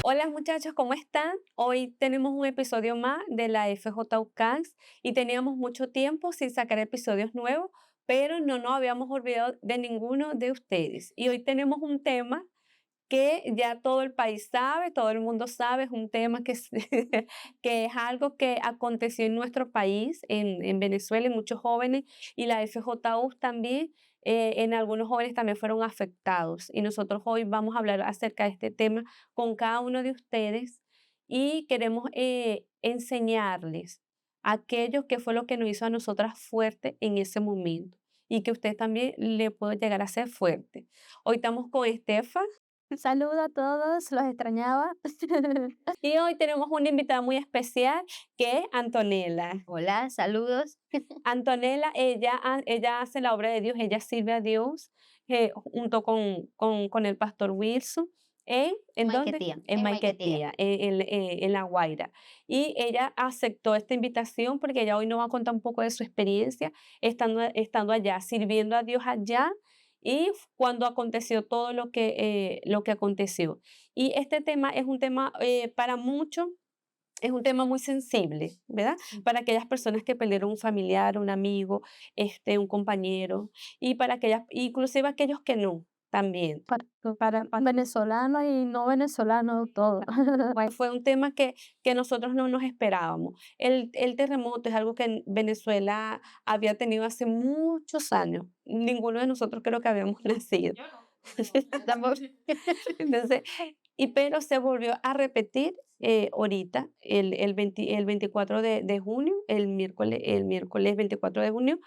Hola muchachos, ¿cómo están? Hoy tenemos un episodio más de la FJ UCANS y teníamos mucho tiempo sin sacar episodios nuevos, pero no nos habíamos olvidado de ninguno de ustedes. Y hoy tenemos un tema que ya todo el país sabe, todo el mundo sabe, es un tema que es, que es algo que aconteció en nuestro país, en Venezuela, en muchos jóvenes, y la FJU también, en algunos jóvenes también fueron afectados. Y nosotros hoy vamos a hablar acerca de este tema con cada uno de ustedes y queremos enseñarles aquello que fue lo que nos hizo a nosotras fuerte en ese momento y que usted también le puede llegar a ser fuerte. Hoy estamos con Estefa. Saludo a todos, los extrañaba. Y hoy tenemos una invitada muy especial que es Antonella. Hola, saludos. Antonella, ella hace la obra de Dios, ella sirve a Dios junto con el pastor Wilson. ¿En dónde? Maiquetía, En en Maiquetía. Maiquetía, en La Guaira. Y ella aceptó esta invitación porque ella hoy nos va a contar un poco de su experiencia estando allá, sirviendo a Dios allá y cuando aconteció todo lo que aconteció. Y este tema es un tema para muchos es un tema muy sensible, ¿verdad? Para aquellas personas que perdieron un familiar, un amigo, un compañero, y para aquellas, inclusive aquellos que no, también. Para venezolanos y no venezolanos, todo. Bueno, fue un tema que nosotros no nos esperábamos. El terremoto es algo que en Venezuela había tenido hace muchos años. Ninguno de nosotros creo que habíamos nacido. Tampoco. Entonces, pero se volvió a repetir ahorita, el 24 de junio, el miércoles 24 de junio,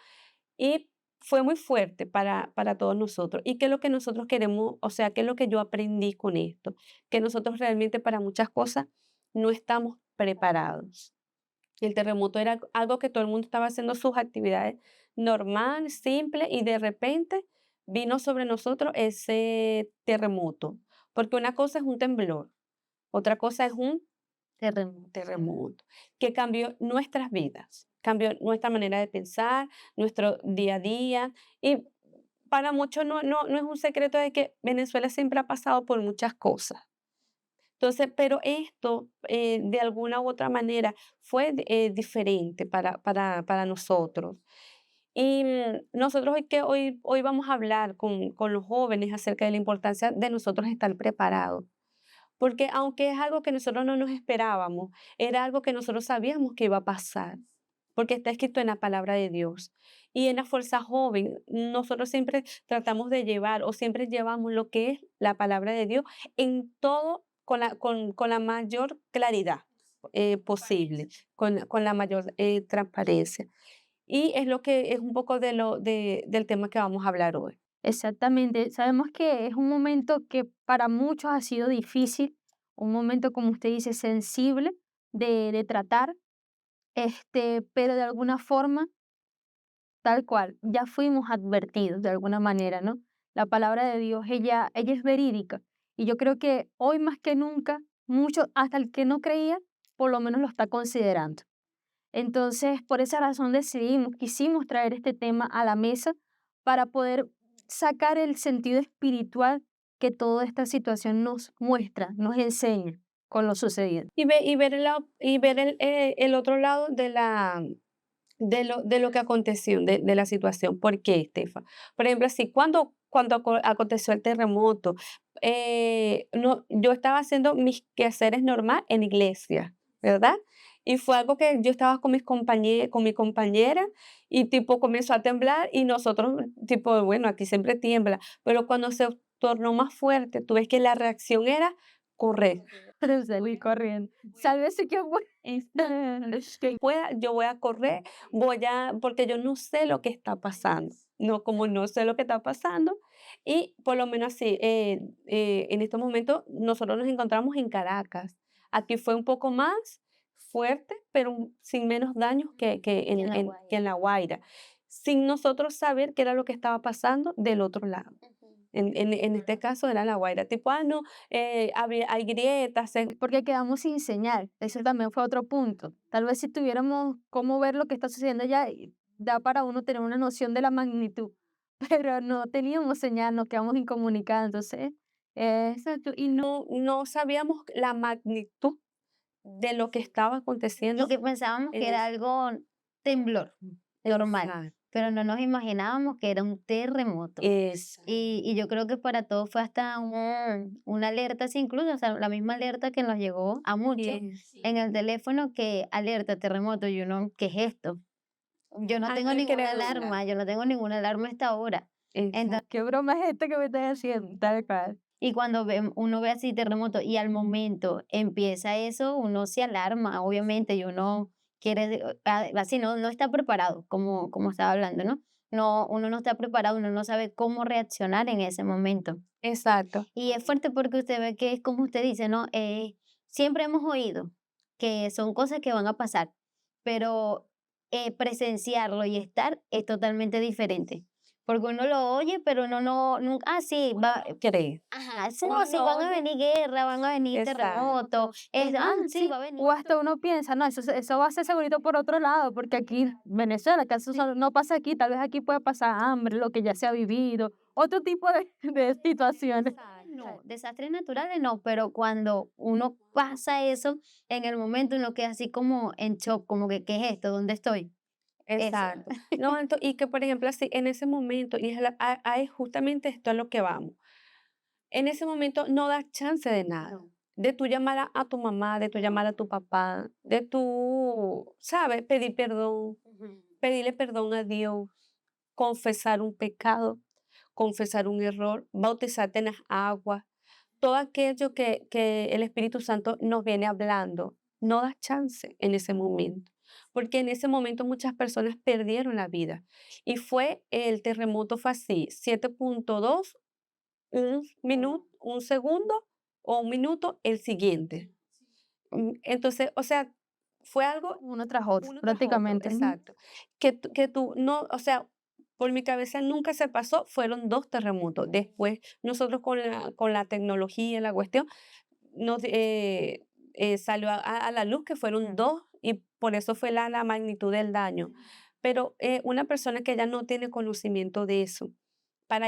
y fue muy fuerte para todos nosotros. ¿Y qué es lo que nosotros queremos? O sea, ¿qué es lo que yo aprendí con esto? Que nosotros realmente para muchas cosas no estamos preparados. El terremoto era algo que todo el mundo estaba haciendo sus actividades normal, simple, y de repente vino sobre nosotros ese terremoto. Porque una cosa es un temblor, otra cosa es un Terremoto. terremoto, que cambió nuestras vidas, cambió nuestra manera de pensar, nuestro día a día. Y para muchos no es un secreto de que Venezuela siempre ha pasado por muchas cosas. Entonces, pero esto, de alguna u otra manera fue diferente para nosotros. Y nosotros hoy vamos a hablar con los jóvenes acerca de la importancia de nosotros estar preparados. Porque aunque es algo que nosotros no nos esperábamos, era algo que nosotros sabíamos que iba a pasar, porque está escrito en la palabra de Dios. Y en la Fuerza Joven, nosotros siempre tratamos de llevar o siempre llevamos lo que es la palabra de Dios en todo con la mayor claridad posible, con la mayor transparencia. Y es lo que es un poco del tema que vamos a hablar hoy. Exactamente. Sabemos que es un momento que para muchos ha sido difícil, un momento, como usted dice, sensible de tratar, pero de alguna forma, tal cual, ya fuimos advertidos de alguna manera, ¿no? La palabra de Dios, ella es verídica. Y yo creo que hoy más que nunca, mucho, hasta el que no creía, por lo menos lo está considerando. Entonces, por esa razón quisimos traer este tema a la mesa para poder sacar el sentido espiritual que toda esta situación nos muestra, nos enseña con lo sucedido. Y ver el otro lado de lo que aconteció, de la situación. ¿Por qué, Estefa? Por ejemplo, así, cuando aconteció el terremoto, no, yo estaba haciendo mis quehaceres normal en iglesia, ¿verdad? Y fue algo que yo estaba con mi compañera y tipo comenzó a temblar y nosotros, tipo, bueno, aquí siempre tiembla, pero cuando se tornó más fuerte, tú ves que la reacción era correr. Salí corriendo. Sálvese quien pueda. Que pueda, yo voy a correr, porque yo no sé lo que está pasando. No, como no sé lo que está pasando, y por lo menos así, en estos momentos nosotros nos encontramos en Caracas. Aquí fue un poco más fuerte, pero sin menos daños En la que guaya. en La Guaira, sin nosotros saber qué era lo que estaba pasando del otro lado. En este caso era La Guaira, tipo, no, hay grietas, Porque quedamos sin señal. Eso también fue otro punto. Tal vez si tuviéramos cómo ver lo que está sucediendo allá, da para uno tener una noción de la magnitud. pero no teníamos señal, nos quedamos incomunicados. Entonces, eh, Exacto, y no sabíamos la magnitud de lo que estaba Y aconteciendo que pensábamos en que era ese algo temblor, normal, exacto, pero no nos imaginábamos que era un terremoto. exacto, Y yo creo que para todos fue hasta una alerta, sí, incluso, o sea, la misma alerta que nos llegó a muchos en el teléfono que alerta terremoto, y uno, ¿qué es esto? Yo no tengo algo ninguna incrédula, alarma, yo no tengo ninguna alarma a esta hora. exacto, ¿qué broma es esta que me estás haciendo? Tal cual. Y cuando uno ve así terremoto y al momento empieza eso, uno se alarma, obviamente, y uno quiere, así no está preparado, como estaba hablando, ¿no? No, uno no está preparado, uno no sabe cómo reaccionar en ese momento. exacto, Y es fuerte porque usted ve que es como usted dice, ¿no? Siempre hemos oído que son cosas que van a pasar, pero presenciarlo y estar es totalmente diferente. Porque uno lo oye, pero uno no, nunca, sí, va, cree, ajá, sí, uno no, sí, lo van a oye, venir guerra, van a venir exacto, terremotos, sí, Sí, va a venir o esto. hasta uno piensa, no, eso va a ser segurito por otro lado, porque aquí, Venezuela, que eso no pasa aquí, tal vez aquí puede pasar hambre, lo que ya se ha vivido, otro tipo de situaciones. No, desastres naturales no, pero cuando uno pasa eso, en el momento uno queda así como en shock, como que, ¿qué es esto? ¿Dónde estoy? Eso. exacto. No, y que, por ejemplo, así, en ese momento, y es justamente esto a lo que vamos. En ese momento no das chance de nada, No. de tu llamar a tu mamá, de tu llamar a tu papá, de tu, ¿sabes? Pedir perdón, Ujú. pedirle perdón a Dios, confesar un pecado, confesar un error, bautizarte en las aguas, todo aquello que el Espíritu Santo nos viene hablando, no das chance en ese momento, porque en ese momento muchas personas perdieron la vida. Y el terremoto fue así, 7.2, un minuto, un segundo o un minuto el siguiente. Entonces, o sea, fue algo Uno tras otro, uno tras otro, prácticamente. Ujú. exacto. Que tú no, o sea, por mi cabeza nunca se pasó, fueron 2 terremotos. Después, nosotros con la tecnología, la cuestión, salió a la luz que fueron 2 y por eso fue la magnitud del daño. Pero, una persona que ya no tiene conocimiento de eso, para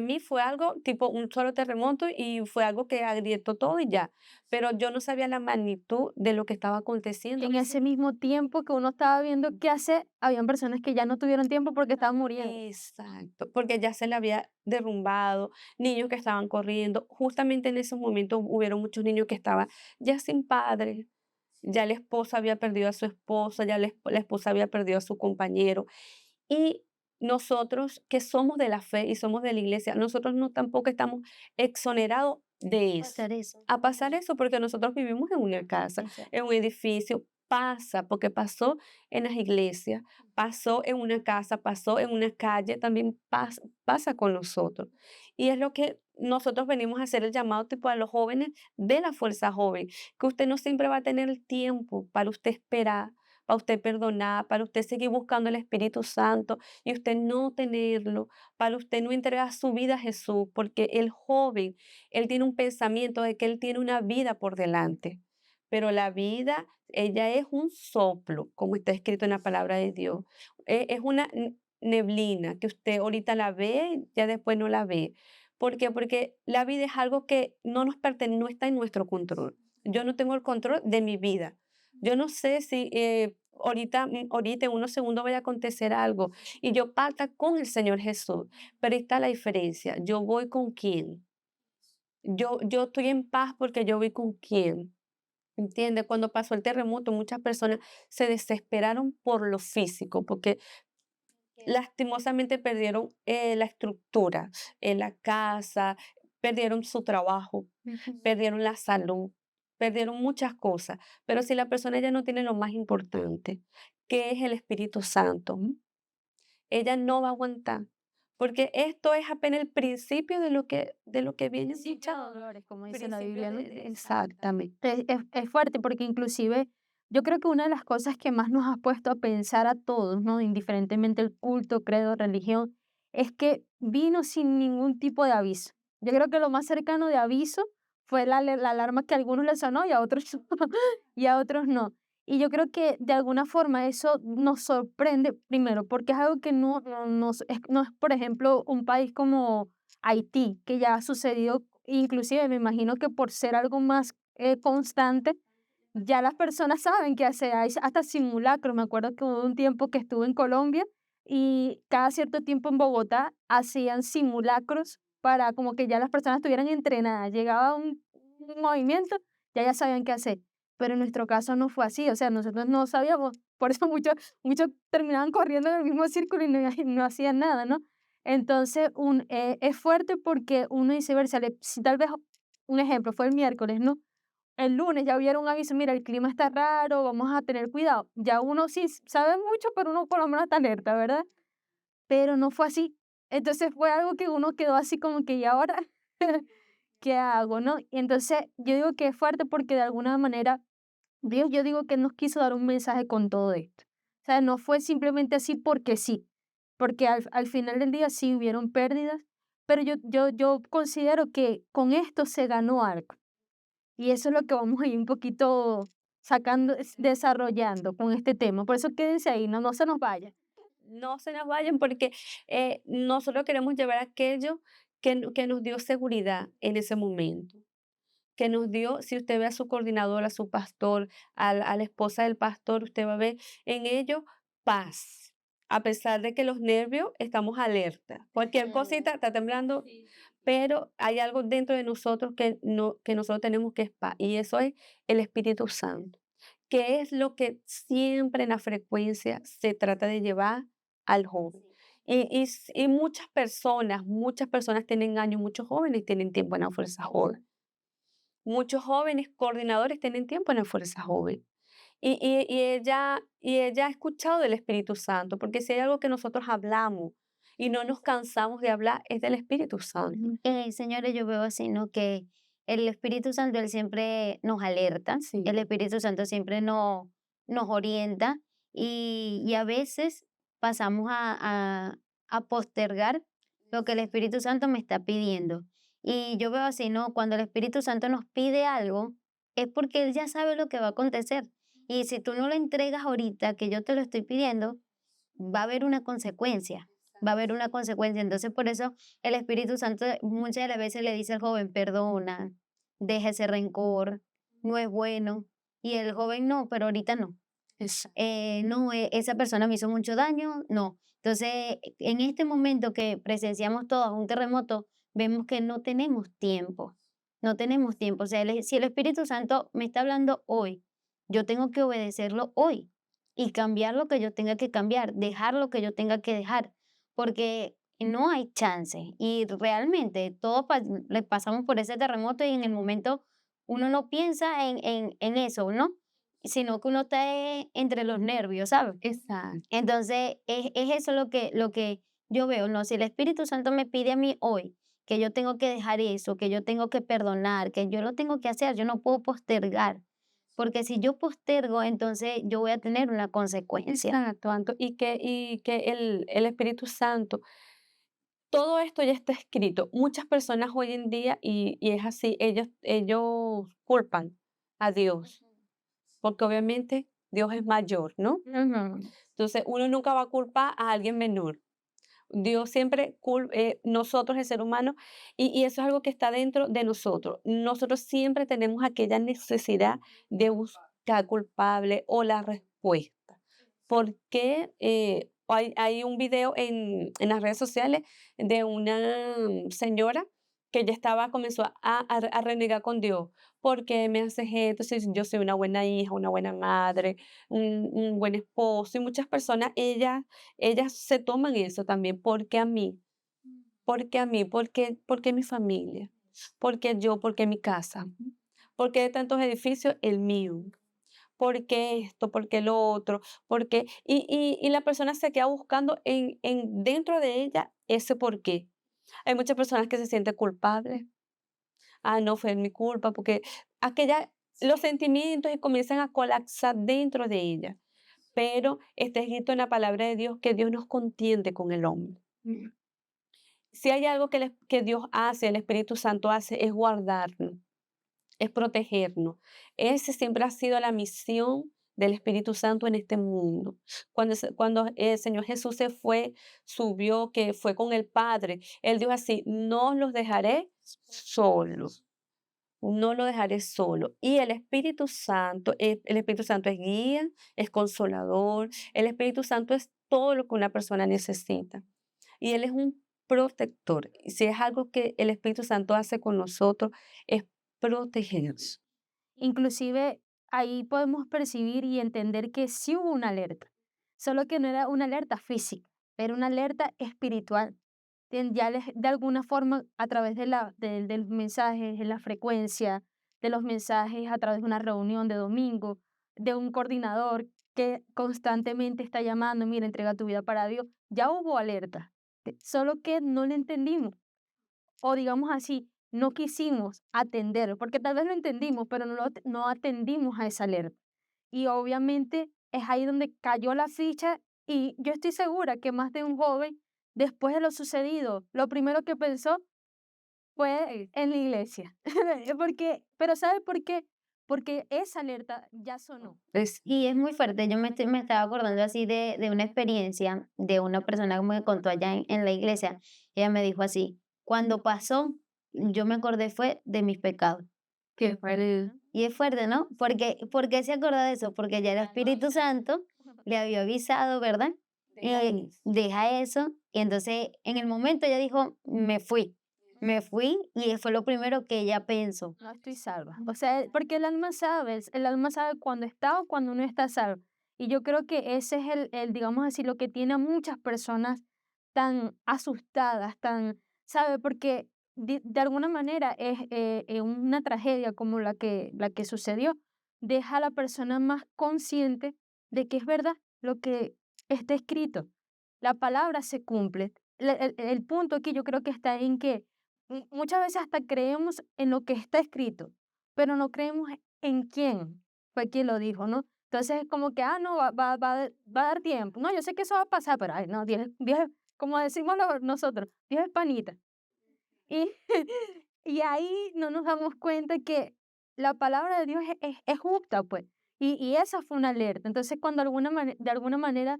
mí fue algo tipo un solo terremoto y fue algo que agrietó todo y ya, pero yo no sabía la magnitud de lo que estaba Que aconteciendo. en ese mismo tiempo que uno estaba viendo qué hacer, habían personas que ya no tuvieron tiempo porque estaban muriendo. Exacto, porque ya se le había derrumbado, niños que estaban corriendo. Justamente en esos momentos hubieron muchos niños que estaban ya sin padre, ya la esposa había perdido a su esposa, ya la esposa había perdido a su compañero. Y nosotros que somos de la fe y somos de la iglesia, nosotros no tampoco estamos exonerados de eso, Pasar eso. a pasar eso, porque nosotros vivimos en una casa, Exacto. en un edificio, pasa, porque pasó en las iglesias, pasó en una casa, pasó en una calle, también pasa con nosotros. Y es lo que nosotros venimos a hacer el llamado tipo a los jóvenes de la fuerza joven, que usted no siempre va a tener el tiempo para usted esperar, para usted perdonar, para usted seguir buscando el Espíritu Santo y usted no tenerlo, para usted no entregar su vida a Jesús, porque el joven, él tiene un pensamiento de que él tiene una vida por delante, pero la vida, ella es un soplo, como está escrito en la palabra de Dios. Es una neblina que usted ahorita la ve, ya después no la ve. ¿Por qué? Porque la vida es algo que no nos pertenece, no está en nuestro control. Yo no tengo el control de mi vida. Yo no sé si ahorita en unos segundos vaya a acontecer algo y yo parta con el Señor Jesús, pero ahí está la diferencia. Yo voy con quién. Yo estoy en paz porque yo voy con quién. ¿Entiendes? Cuando pasó el terremoto, muchas personas se desesperaron por lo físico, porque lastimosamente perdieron la estructura en la casa, perdieron su trabajo, perdieron la salud, perdieron muchas cosas. Pero si la persona ya no tiene lo más importante, que es el Espíritu Santo, ella no va a aguantar. Porque esto es apenas el principio de lo que viene Principio de escuchando. dolores, como dice la Principio Biblia, ¿no? exactamente. Es fuerte porque inclusive yo creo que una de las cosas que más nos ha puesto a pensar a todos, ¿no? Indiferentemente el culto, credo, religión, es que vino sin ningún tipo de aviso. Yo creo que lo más cercano de aviso fue la alarma que a algunos les sonó y a otros, y a otros no. Y yo creo que de alguna forma eso nos sorprende, primero, porque es algo que no es, por ejemplo, un país como Haití, que ya ha sucedido, inclusive me imagino que por ser algo más constante, ya las personas saben qué hacer, hay hasta simulacros. Me acuerdo que hubo un tiempo que estuve en Colombia y cada cierto tiempo en Bogotá hacían simulacros para como que ya las personas estuvieran entrenadas. Llegaba un movimiento, ya sabían qué hacer. Pero en nuestro caso no fue así, o sea, nosotros no sabíamos, por eso muchos terminaban corriendo en el mismo círculo y no hacían nada, ¿no? Entonces, es fuerte porque uno dice, ver, si tal vez, un ejemplo, fue el miércoles, ¿no? El lunes ya hubiera un aviso, mira, el clima está raro, vamos a tener cuidado. Ya uno sí sabe mucho, pero uno por lo menos está alerta, ¿verdad? Pero no fue así. Entonces fue algo que uno quedó así como que, ¿y ahora qué hago, no? Y entonces yo digo que es fuerte porque de alguna manera Dios, yo digo que nos quiso dar un mensaje con todo esto. O sea, no fue simplemente así porque sí, porque al final del día sí hubieron pérdidas, pero yo considero que con esto se ganó algo. Y eso es lo que vamos a ir un poquito sacando, desarrollando con este tema. Por eso quédense ahí, no se nos vaya. No se nos vayan porque nosotros queremos llevar aquello que nos dio seguridad en ese momento, que nos dio, si usted ve a su coordinador, a su pastor, a la esposa del pastor, usted va a ver en ello paz. A pesar de que los nervios estamos alerta. Cualquier cosita está temblando, pero hay algo dentro de nosotros que, no, que nosotros tenemos que es paz. Y eso es el Espíritu Santo, que es lo que siempre en la frecuencia se trata de llevar al joven. Y muchas personas tienen años, muchos jóvenes tienen tiempo en la fuerza joven. Muchos jóvenes coordinadores tienen tiempo en la Fuerza Joven. Y ella ha escuchado del Espíritu Santo, porque si hay algo que nosotros hablamos y no nos cansamos de hablar, es del Espíritu Santo. Señores, yo veo así, ¿no? Que el Espíritu Santo, Él siempre nos alerta, el Sí, Espíritu Santo siempre nos orienta y a veces pasamos a postergar lo que el Espíritu Santo me está pidiendo. Y yo veo así, ¿no? Cuando el Espíritu Santo nos pide algo, es porque Él ya sabe lo que va a acontecer. Y si tú no lo entregas ahorita, que yo te lo estoy pidiendo, va a haber una consecuencia, va a haber una consecuencia. Entonces, por eso el Espíritu Santo muchas de las veces le dice al joven, perdona, deja ese rencor, no es bueno. Y el joven, no, pero ahorita no. exacto. No, esa persona me hizo mucho daño, no. Entonces, en este momento que presenciamos todos un terremoto, vemos que no tenemos tiempo, no tenemos tiempo. O sea, si el Espíritu Santo me está hablando hoy, yo tengo que obedecerlo hoy y cambiar lo que yo tenga que cambiar, dejar lo que yo tenga que dejar, porque no hay chance. Y realmente todos le pasamos por ese terremoto y en el momento uno no piensa en eso, ¿no? Sino que uno está entre los nervios, ¿sabes? Exacto. Entonces, es eso lo que yo veo, ¿no? Si el Espíritu Santo me pide a mí hoy que yo tengo que dejar eso, que yo tengo que perdonar, que yo lo tengo que hacer, yo no puedo postergar, porque si yo postergo, entonces yo voy a tener una consecuencia. Exacto, y que el Espíritu Santo, todo esto ya está escrito. Muchas personas hoy en día, y es así, ellos culpan a Dios, porque obviamente Dios es mayor, ¿no? Ujú. Entonces, uno nunca va a culpar a alguien menor. Dios siempre, nosotros, el ser humano, y eso es algo que está dentro de nosotros. Nosotros siempre tenemos aquella necesidad de buscar culpable o la respuesta. Porque hay un video en las redes sociales de una señora que ella comenzó a renegar con Dios. ¿Por qué me haces esto? Si yo soy una buena hija, una buena madre, un buen esposo. Y muchas personas, ellas se toman eso también. ¿Por qué a mí? ¿Por qué a mí? ¿Por qué mi familia? ¿Por qué yo? ¿Por qué mi casa? ¿Por qué de tantos edificios el mío? ¿Por qué esto? ¿Por qué lo otro? ¿Por qué? Y la persona se queda buscando dentro de ella ese por qué. Hay muchas personas que se sienten culpables. Ah, no, fue mi culpa, porque aquella, los sentimientos y comienzan a colapsar dentro de ella. Pero está escrito en la palabra de Dios que Dios nos contiende con el hombre. Si hay algo que Dios hace, el Espíritu Santo hace, es guardarnos, es protegernos. Ese siempre ha sido la misión del Espíritu Santo en este mundo. Cuando el Señor Jesús se fue, subió, que fue con el Padre, Él dijo así, no os los dejaré solos. No lo dejaré solo. Y el Espíritu Santo es guía, es consolador, el Espíritu Santo es todo lo que una persona necesita. Y Él es un protector. Y si es algo que el Espíritu Santo hace con nosotros, es protegernos. Inclusive ahí podemos percibir y entender que sí hubo una alerta, solo que no era una alerta física, era una alerta espiritual. Ya de alguna forma a través de los mensajes, de la frecuencia, de los mensajes a través de una reunión de domingo, de un coordinador que constantemente está llamando, mira, entrega tu vida para Dios, ya hubo alerta, solo que no le entendimos o digamos así, no quisimos atender, porque tal vez lo entendimos, pero no atendimos a esa alerta. Y obviamente es ahí donde cayó la ficha y yo estoy segura que más de un joven, después de lo sucedido, lo primero que pensó fue en la iglesia. Pero ¿sabe por qué? Porque esa alerta ya sonó. Es, Y es muy fuerte. Me estaba acordando así de una experiencia de una persona que me contó allá en la iglesia. Ella me dijo así, cuando pasó, yo me acordé fue de mis pecados. Qué fuerte. Y es fuerte, ¿no? ¿Por qué se acuerda de eso? Porque ya el Espíritu Santo le había avisado, ¿verdad? Deja eso. Y entonces en el momento ella dijo, me fui y fue lo primero que ella pensó. No estoy salva. O sea, porque el alma sabe cuando está o cuando no está salva. Y yo creo que ese es digamos así, lo que tiene a muchas personas tan asustadas, ¿sabe? Porque de alguna manera es una tragedia como la que sucedió, deja a la persona más consciente de que es verdad lo que está escrito. La palabra se cumple. El punto aquí yo creo que está en que muchas veces hasta creemos en lo que está escrito, pero no creemos en quién fue quien lo dijo, ¿no? Entonces es como que, no, va a dar tiempo. No, yo sé que eso va a pasar, pero, ay, no, como decimos nosotros, 10 panitas. Y, y ahí no nos damos cuenta que la palabra de Dios es justa, pues. Y esa fue una alerta. Entonces, cuando de alguna manera,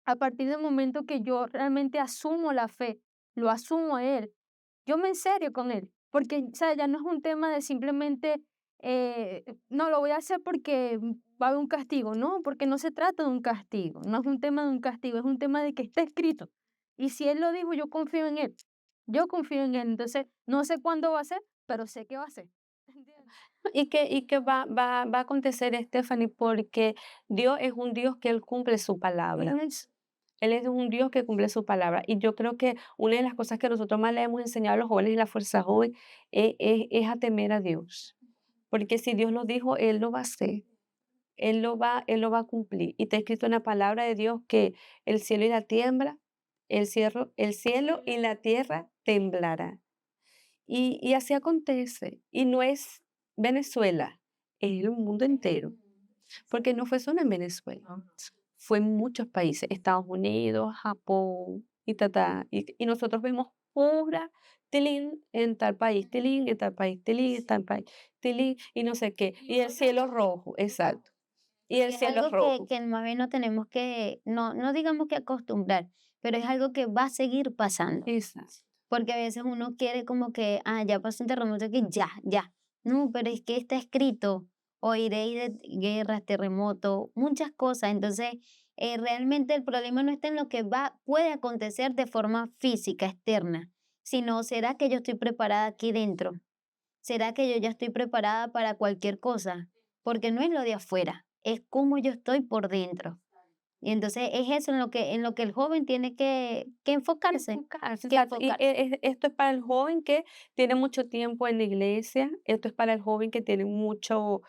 a partir del momento que yo realmente asumo la fe, lo asumo a Él, yo me en serio con él, porque, o sea, ya no es un tema de simplemente, no, lo voy a hacer porque va a haber un castigo, no, porque no se trata de un castigo, no es un tema de un castigo, es un tema de que está escrito. Y si él lo dijo, yo confío en él, entonces no sé cuándo va a ser, pero sé que va a ser. ¿Entiendes? y que va a acontecer, Stephanie, porque Dios es un Dios que Él cumple su palabra. Él es un Dios que cumple su palabra. Y yo creo que una de las cosas que nosotros más le hemos enseñado a los jóvenes en la Fuerza Joven es a temer a Dios. Porque si Dios lo dijo, Él lo va a hacer. Él lo va a cumplir. Y está escrito en la palabra de Dios que el cielo y la tierra, el cielo y la tierra temblará. Y así acontece. Y no es Venezuela, es el mundo entero. Porque no fue solo en Venezuela, fue en muchos países, Estados Unidos, Japón, y nosotros vemos pura tilín en tal país, tilín en tal país, tilín en tal país, tilín y no sé qué, y el cielo rojo, exacto, y el Es cielo algo rojo. que más bien no tenemos que, no digamos que acostumbrar, pero es algo que va a seguir pasando. Exacto. Porque a veces uno quiere como que, ya pasó un terremoto aquí, ya, ya. No, pero es que está escrito, oiréis de guerras, terremotos, muchas cosas. Entonces, realmente el problema no está en lo que puede acontecer de forma física, externa, sino será que yo estoy preparada aquí dentro. ¿Será que yo ya estoy preparada para cualquier cosa? Porque no es lo de afuera, es cómo yo estoy por dentro. Y entonces es eso en lo que el joven tiene que enfocarse, Enfocarse, que exacto. Y enfocarse. esto es para el joven que tiene mucho tiempo en la iglesia, esto es para el joven que tiene muchos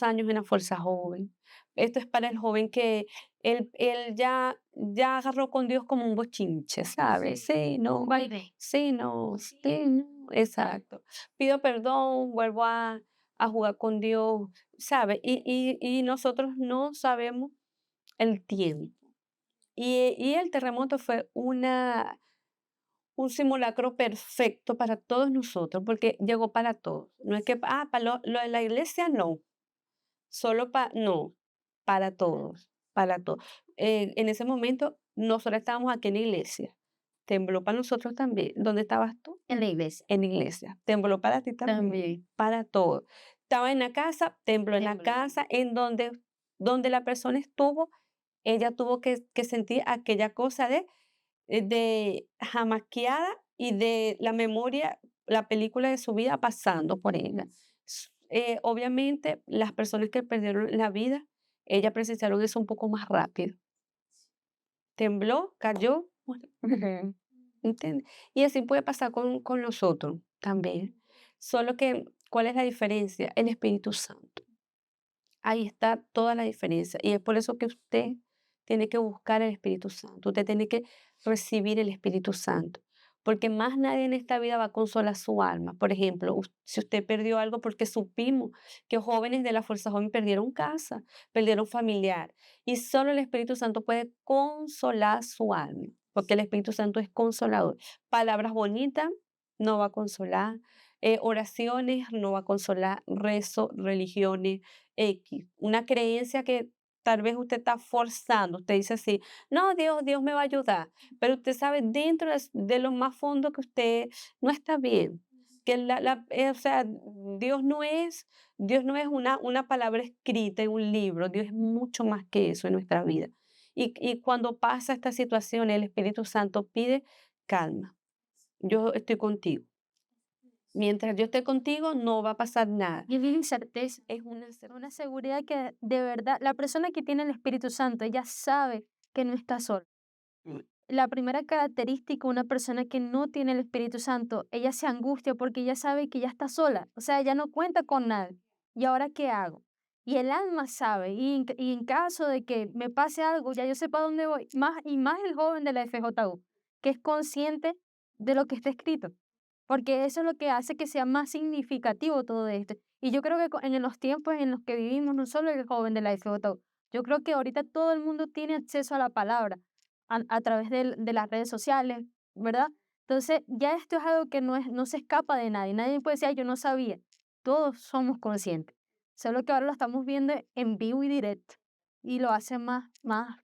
años en la fuerza joven, esto es para el joven que él ya agarró con Dios como un bochinche, ¿sabes? Sí, no, Baile. sí, no, sí, no, exacto. Pido perdón, vuelvo a jugar con Dios, ¿sabes? Y nosotros no sabemos el tiempo. Y el terremoto fue un simulacro perfecto para todos nosotros, porque llegó para todos. No es que, para lo de la iglesia no, solo para, no. para todos, para todos. En ese momento, nosotros estábamos aquí en la iglesia. Tembló para nosotros también. ¿Dónde estabas tú? En la iglesia En la iglesia. Tembló para ti también, también. para todos. Estaba en la casa, tembló en la Tembló. casa, en donde la persona estuvo, ella tuvo que sentir aquella cosa de jamaqueada y de la memoria, la película de su vida pasando por ella. Obviamente, las personas que perdieron la vida, ellas presenciaron eso un poco más rápido. Tembló, cayó, bueno, Ujú. ¿entiendes? Y así puede pasar con nosotros también. Solo que, ¿cuál es la diferencia? El Espíritu Santo. Ahí está toda la diferencia. Y es por eso que usted tiene que buscar el Espíritu Santo. Usted tiene que recibir el Espíritu Santo. Porque más nadie en esta vida va a consolar su alma. Por ejemplo, si usted perdió algo, porque supimos que jóvenes de la Fuerza Joven perdieron casa, perdieron familiar. Y solo el Espíritu Santo puede consolar su alma. Porque el Espíritu Santo es consolador. Palabras bonitas no va a consolar. Oraciones no va a consolar. Rezo, religiones X, una creencia que tal vez usted está forzando. Usted dice así, no, Dios me va a ayudar, pero usted sabe dentro de lo más fondo que usted no está bien. Que o sea, Dios no es una palabra escrita en un libro, Dios es mucho más que eso en nuestra vida. Y cuando pasa esta situación, el Espíritu Santo pide calma. Yo estoy contigo. Mientras yo esté contigo, no va a pasar nada. Y es bien certeza, Es una una seguridad que de verdad, la persona que tiene el Espíritu Santo, ella sabe que no está sola. Mm. La primera característica, una persona que no tiene el Espíritu Santo, ella se angustia porque ella sabe que ya está sola, o sea, ella no cuenta con nadie. ¿Y ahora qué hago? Y el alma sabe, y en caso de que me pase algo, ya yo sepa dónde voy, más y más el joven de la FJU, que es consciente de lo que está escrito, porque eso es lo que hace que sea más significativo todo esto. Y yo creo que en los tiempos en los que vivimos, no solo el joven de la FJU, yo creo que ahorita todo el mundo tiene acceso a la palabra a través de las redes sociales, ¿verdad? Entonces, ya esto es algo que no se escapa de nadie. Nadie puede decir, "Ay, yo no sabía". Todos somos conscientes. Solo que ahora lo estamos viendo en vivo y directo. Y lo hace más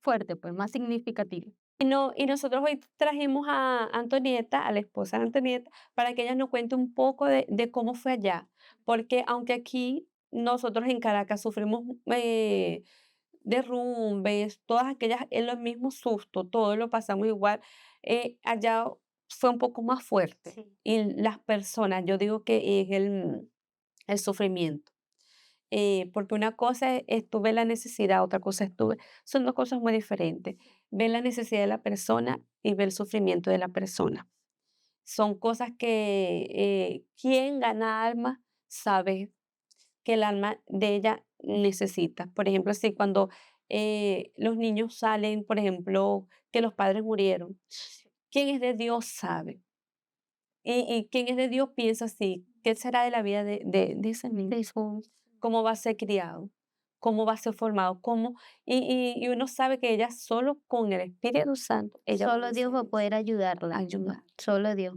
fuerte, pues, más significativo. Y no, y nosotros hoy trajimos a Antonieta, a la esposa de Antonieta, para que ella nos cuente un poco de cómo fue allá. Porque aunque aquí nosotros en Caracas sufrimos derrumbes, todas aquellas, en los mismos sustos, todo lo pasamos igual, allá fue un poco más fuerte. Sí. Y las personas, yo digo que es el sufrimiento. Porque una cosa es tú ves la necesidad, otra cosa son dos cosas muy diferentes. Ver la necesidad de la persona y ver el sufrimiento de la persona. Son cosas que quien gana alma sabe que el alma de ella necesita. Por ejemplo, así cuando los niños salen, por ejemplo, que los padres murieron, quien es de Dios sabe. Y quien es de Dios piensa así, ¿qué será de la vida de ese niño? De eso. ¿Cómo va a ser criado? ¿Cómo va a ser formado? Y uno sabe que ella solo con el Espíritu Santo, ella va a Solo Dios va a poder ayudarla, ayudar. solo Dios.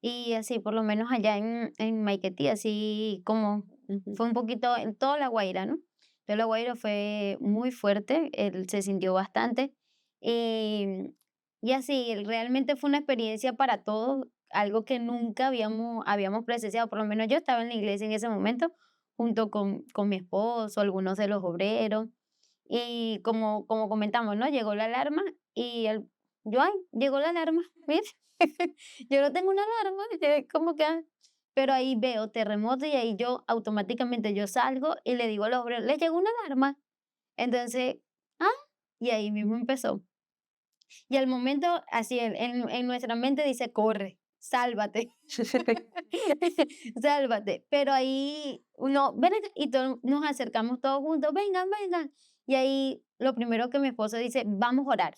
Y así, por lo menos allá en Maiquetía, así como Ujú. fue un poquito en toda La Guaira, ¿no? Toda La Guaira fue muy fuerte, él se sintió bastante. Y, y así, realmente fue una experiencia para todos, algo que nunca habíamos presenciado, por lo menos yo estaba en la iglesia en ese momento, junto con mi esposo, algunos de los obreros. Y como comentamos, ¿no? Llegó la alarma y yo, ay, llegó la alarma, mire, yo no tengo una alarma, ¿cómo que? Pero ahí veo terremoto y ahí yo automáticamente yo salgo y le digo al obrero, le llegó una alarma. Entonces, ah, y ahí mismo empezó. Y al momento, así en nuestra mente dice, corre, sálvate, sálvate. Pero ahí uno, ven acá, y nos acercamos todos juntos, vengan, vengan. Y ahí lo primero que mi esposo dice, vamos a orar.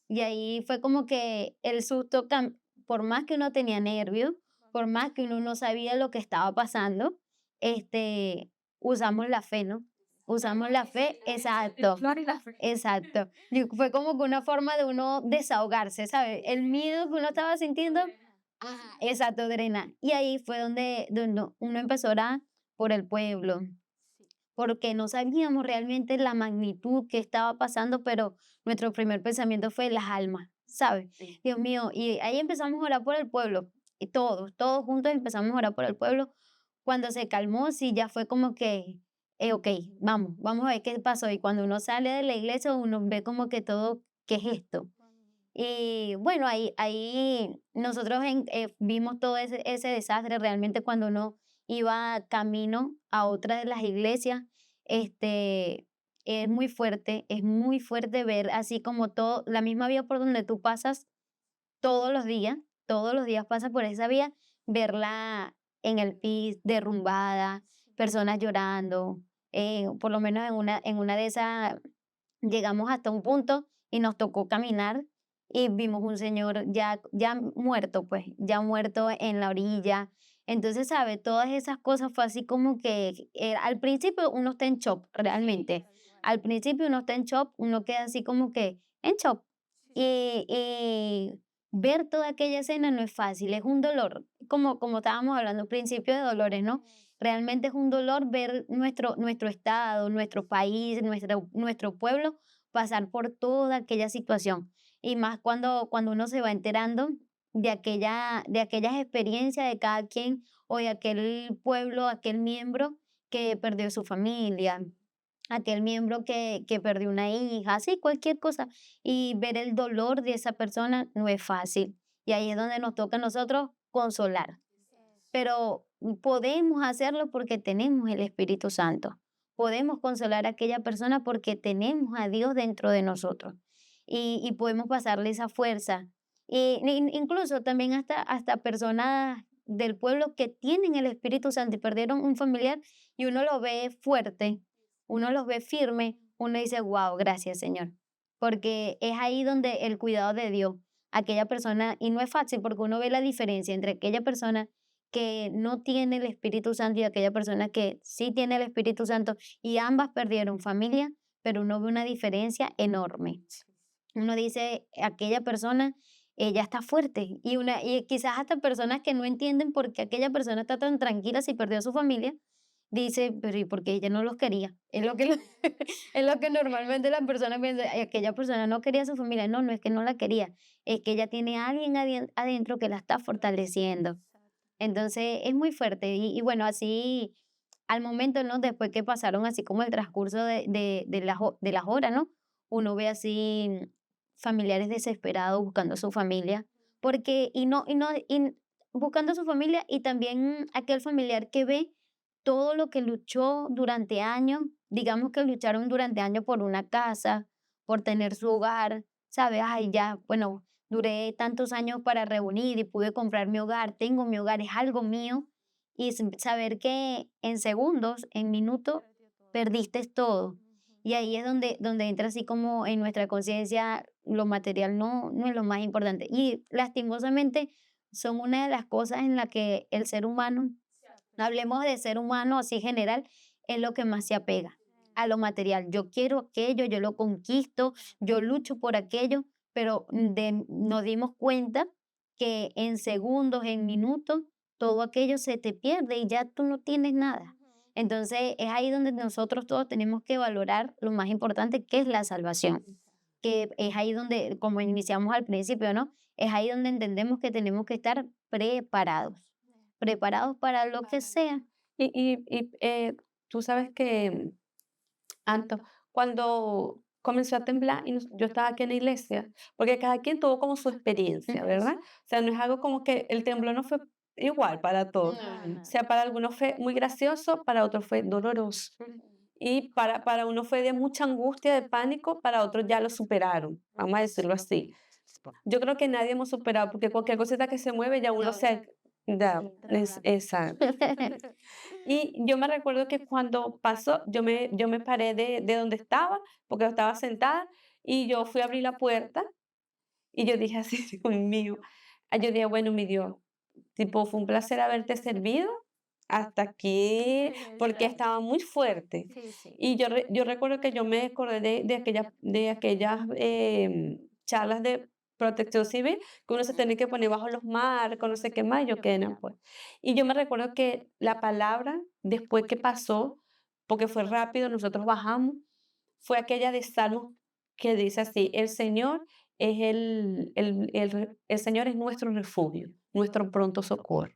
Y ahí fue como que el susto, por más que uno tenía nervios, por más que uno no sabía lo que estaba pasando, usamos la fe, ¿no? Usamos la fe, exacto, exacto. Y fue como que una forma de uno desahogarse, ¿sabes? El miedo que uno estaba sintiendo, ajá, exacto, drena. Y ahí fue donde uno empezó a orar por el pueblo, porque no sabíamos realmente la magnitud que estaba pasando, pero nuestro primer pensamiento fue las almas, ¿sabes? Sí. Dios mío, y ahí empezamos a orar por el pueblo, y todos juntos empezamos a orar por el pueblo. Cuando se calmó, sí, ya fue como que, ok, vamos a ver qué pasó. Y cuando uno sale de la iglesia, uno ve como que todo, ¿qué es esto? Y bueno, ahí nosotros vimos todo ese desastre realmente cuando uno iba camino a otra de las iglesias. Este, es muy fuerte ver así como todo, la misma vía por donde tú pasas todos los días pasas por esa vía, verla en el piso, derrumbada, personas llorando. Por lo menos en una de esas llegamos hasta un punto y nos tocó caminar y vimos un señor ya muerto, pues, ya muerto en la orilla. Entonces, ¿sabe? Todas esas cosas fue así como que al principio uno está en shock, realmente. Al principio uno está en shock, uno queda así como que en shock. Y ver toda aquella escena no es fácil, es un dolor, como estábamos hablando al principio de dolores, ¿no? Realmente es un dolor ver nuestro estado, nuestro país, nuestro pueblo pasar por toda aquella situación. Y más cuando uno se va enterando de aquellas experiencias de cada quien o de aquel pueblo, aquel miembro que perdió su familia, aquel miembro que perdió una hija, así cualquier cosa. Y ver el dolor de esa persona no es fácil. Y ahí es donde nos toca a nosotros consolar, pero podemos hacerlo porque tenemos el Espíritu Santo. Podemos consolar a aquella persona porque tenemos a Dios dentro de nosotros y podemos pasarle esa fuerza. Y incluso también hasta personas del pueblo que tienen el Espíritu Santo y perdieron un familiar y uno lo ve fuerte, uno los ve firme, uno dice, wow, gracias Señor, porque es ahí donde el cuidado de Dios, aquella persona, y no es fácil porque uno ve la diferencia entre aquella persona que no tiene el Espíritu Santo y aquella persona que sí tiene el Espíritu Santo y ambas perdieron familia, pero uno ve una diferencia enorme. Uno dice, aquella persona, ella está fuerte y quizás hasta personas que no entienden por qué aquella persona está tan tranquila si perdió a su familia, dice, pero ¿y por qué ella no los quería? Es lo que, es lo que normalmente las personas piensan, "Ay, aquella persona no quería a su familia". No, no es que no la quería, es que ella tiene a alguien adentro que la está fortaleciendo. Entonces, es muy fuerte. Y bueno, así, al momento, ¿no? Después que pasaron así como el transcurso de las horas, ¿no? Uno ve así familiares desesperados buscando a su familia, porque, buscando a su familia y también aquel familiar que ve todo lo que luchó durante años, digamos que lucharon durante años por una casa, por tener su hogar, ¿sabes? Ay, ya, bueno, duré tantos años para reunir y pude comprar mi hogar, tengo mi hogar, es algo mío. Y saber que en segundos, en minutos, perdiste todo. Y ahí es donde entra así como en nuestra conciencia lo material no es lo más importante. Y lastimosamente son una de las cosas en la que el ser humano, hablemos de ser humano así general, es lo que más se apega a lo material. Yo quiero aquello, yo lo conquisto, yo lucho por aquello, pero nos dimos cuenta que en segundos, en minutos, todo aquello se te pierde y ya tú no tienes nada. Entonces es ahí donde nosotros todos tenemos que valorar lo más importante, que es la salvación, que es ahí donde, como iniciamos al principio, ¿no? Es ahí donde entendemos que tenemos que estar preparados para lo que sea. Tú sabes que, Anto, cuando comenzó a temblar y yo estaba aquí en la iglesia, porque cada quien tuvo como su experiencia, ¿verdad? O sea, no es algo como que el temblor no fue igual para todos. No, O no. sea, para algunos fue muy gracioso, para otros fue doloroso. Y para uno fue de mucha angustia, de pánico, para otros ya lo superaron, vamos a decirlo así. Yo creo que nadie hemos superado, porque cualquier cosita que se mueve ya uno No, se... Ya, es, exacto. Y yo me recuerdo que cuando pasó, yo me paré de donde estaba, porque estaba sentada, y yo fui a abrir la puerta, y yo dije así, Dios mío, yo dije, bueno, mi Dios, tipo, fue un placer haberte servido hasta aquí, porque estaba muy fuerte. Sí, sí. Y yo recuerdo que yo me acordé de aquellas charlas de protección civil, que uno se tenía que poner bajo los marcos, no sé qué más, yo quedé, no, pues. Y yo me recuerdo que la palabra, después que pasó, porque fue rápido, nosotros bajamos. Fue aquella de Salmos que dice así: el Señor es el Señor es nuestro refugio, nuestro pronto socorro.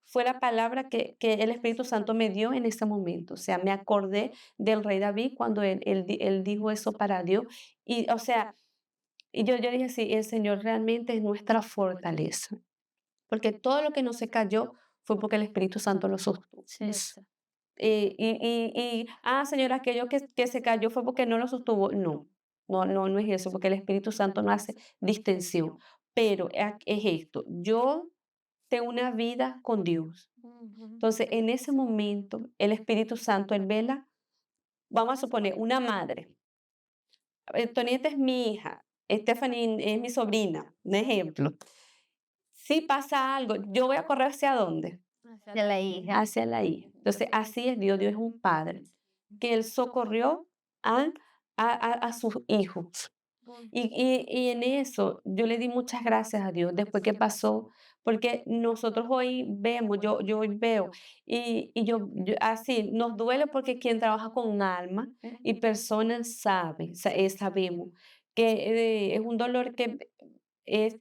Fue la palabra que el Espíritu Santo me dio en ese momento. O sea, me acordé del rey David cuando él dijo eso para Dios. Y, o sea, y yo dije, sí, el Señor realmente es nuestra fortaleza. Porque todo lo que no se cayó fue porque el Espíritu Santo lo sostuvo. Señor, aquello que se cayó fue porque no lo sostuvo. No, no es eso, porque el Espíritu Santo no hace distinción. Pero es esto, yo tengo una vida con Dios. Entonces, en ese momento, el Espíritu Santo, él vela, vamos a suponer, una madre. Antonieta es mi hija, Stephanie es mi sobrina, un ejemplo. Si pasa algo, yo voy a correr hacia dónde, De la hija. hacia la hija. Entonces, así es Dios, Dios es un padre, que él socorrió a, a sus hijos. Y en eso yo le di muchas gracias a Dios después que pasó, porque nosotros hoy vemos, yo hoy veo, y así nos duele porque quien trabaja con alma y personas sabe, sabemos que es un dolor que es,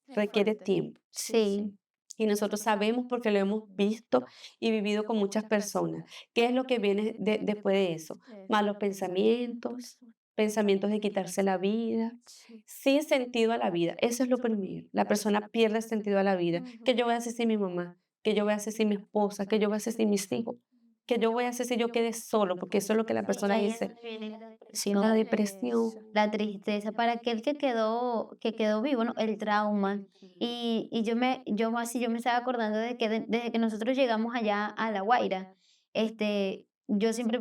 requiere tiempo. Sí, Y nosotros sabemos porque lo hemos visto y vivido con muchas personas. ¿Qué es lo que viene después de eso? Malos pensamientos, pensamientos de quitarse la vida, sin sentido a la vida. Eso es lo primero. La persona pierde el sentido a la vida. ¿Qué yo voy a hacer sin mi mamá? ¿Qué yo voy a hacer sin mi esposa? ¿Qué yo voy a hacer sin mis hijos? ¿Qué yo voy a hacer si yo quedé solo? Porque eso es lo que la persona ahí es dice. donde viene la La depresión, depresión. la tristeza, para aquel que quedó vivo, ¿no? El trauma. Yo me estaba acordando de que desde que nosotros llegamos allá a La Guaira, yo siempre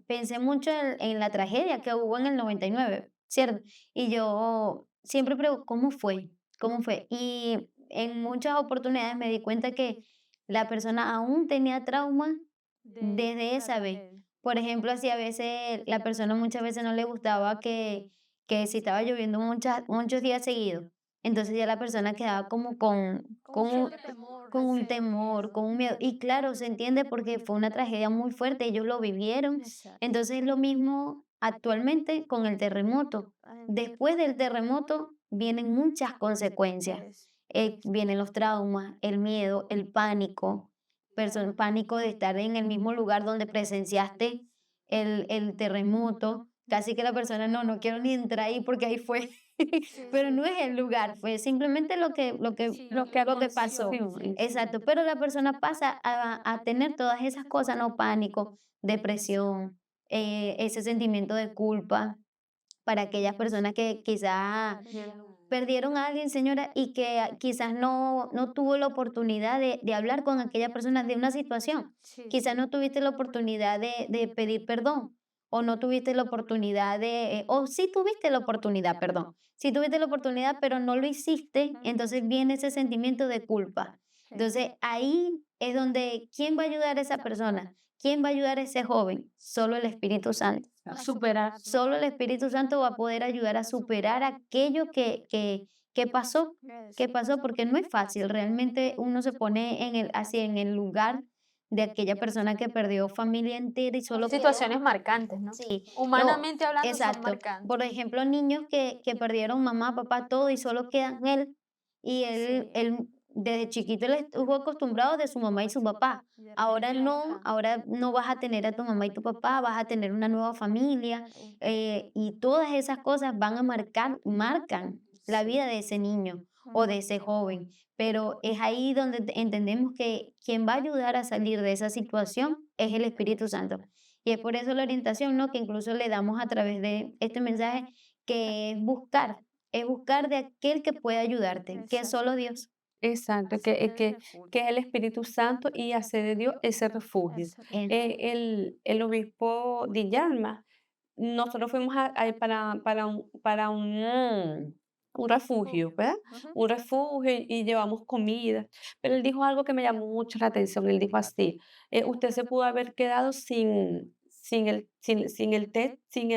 pensé mucho en la tragedia que hubo en el 99, ¿cierto? Y yo siempre pregunto, ¿cómo fue? ¿Cómo fue? Y en muchas oportunidades me di cuenta que la persona aún tenía trauma desde esa vez. Por ejemplo, así a veces la persona muchas veces no le gustaba que si estaba lloviendo muchos días seguidos, entonces ya la persona quedaba como con un temor, con un miedo. Y claro, se entiende porque fue una tragedia muy fuerte, ellos lo vivieron. Entonces es lo mismo actualmente con el terremoto. Después del terremoto vienen muchas consecuencias. Vienen los traumas, el miedo, el pánico, pánico de estar en el mismo lugar donde presenciaste el terremoto. Casi que la persona, no quiero ni entrar ahí porque ahí fue. Pero no es el lugar, fue simplemente lo que pasó. Exacto, pero la persona pasa a tener todas esas cosas, no pánico, depresión, ese sentimiento de culpa para aquellas personas que quizá perdieron a alguien, señora, y que quizás no tuvo la oportunidad de hablar con aquella persona de una situación. Quizás no tuviste la oportunidad de pedir perdón, o no tuviste la oportunidad o sí tuviste la oportunidad, perdón. Sí tuviste la oportunidad, pero no lo hiciste, entonces viene ese sentimiento de culpa. Entonces ahí es donde, ¿quién va a ayudar a esa persona? ¿Quién va a ayudar a ese joven? Solo el Espíritu Santo. A superar. Solo el Espíritu Santo va a poder ayudar a superar aquello que pasó, porque no es fácil. Realmente uno se pone así en el lugar de aquella persona que perdió familia entera y solo quedó. Situaciones marcantes, ¿no? Sí, Humanamente hablando son exacto. marcantes. Por ejemplo, niños que perdieron mamá, papá, todo y solo quedan él. Y él desde chiquito él estuvo acostumbrado de su mamá y su papá. Ahora no vas a tener a tu mamá y tu papá, vas a tener una nueva familia. Y todas esas cosas marcan la vida de ese niño o de ese joven. Pero es ahí donde entendemos que quien va a ayudar a salir de esa situación es el Espíritu Santo. Y es por eso la orientación, ¿no? Que incluso le damos a través de este mensaje, que es buscar de aquel que puede ayudarte, que es solo Dios. Exacto, que es el Espíritu Santo y hace de Dios ese refugio. En- El obispo Di Djalma, nosotros fuimos un refugio, ¿verdad? Un refugio y llevamos comida. Pero él dijo algo que me llamó mucho la atención. Él dijo así: usted se pudo haber quedado sin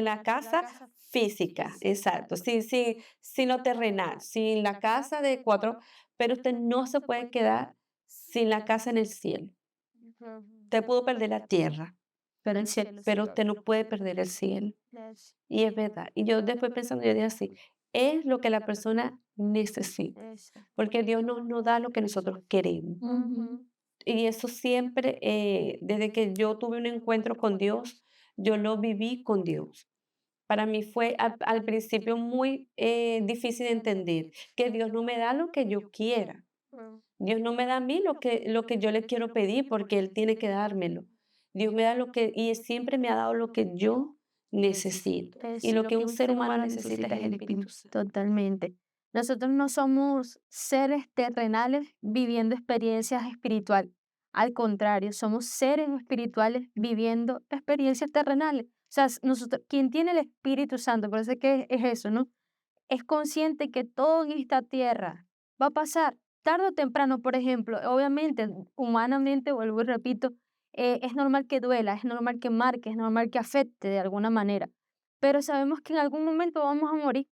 la casa física, exacto, sin lo terrenal, sin la casa de cuatro, pero usted no se puede quedar sin la casa en el cielo. Usted pudo perder la tierra, pero el cielo sí. pero usted no puede perder el cielo. Y es verdad. Y yo después pensando, yo dije así, es lo que la persona necesita, Eso. porque Dios no da lo que nosotros queremos. Ujú. Y eso siempre, desde que yo tuve un encuentro con Dios, yo lo viví con Dios. Para mí fue al principio muy difícil de entender que Dios no me da lo que yo quiera. Mm. Dios no me da a mí lo que yo le quiero pedir porque Él tiene que dármelo. Dios me da lo que, y Él siempre me ha dado lo que yo necesito. Y Eso, lo que un ser humano necesita es el Espíritu Santo. Totalmente. Nosotros no somos seres terrenales viviendo experiencias espirituales. Al contrario, somos seres espirituales viviendo experiencias terrenales. O sea, nosotros, quien tiene el Espíritu Santo, por eso es que es eso, ¿no? Es consciente que todo en esta tierra va a pasar tarde o temprano, por ejemplo. Obviamente, humanamente, vuelvo y repito, es normal que duela, es normal que marque, es normal que afecte de alguna manera, pero sabemos que en algún momento vamos a morir,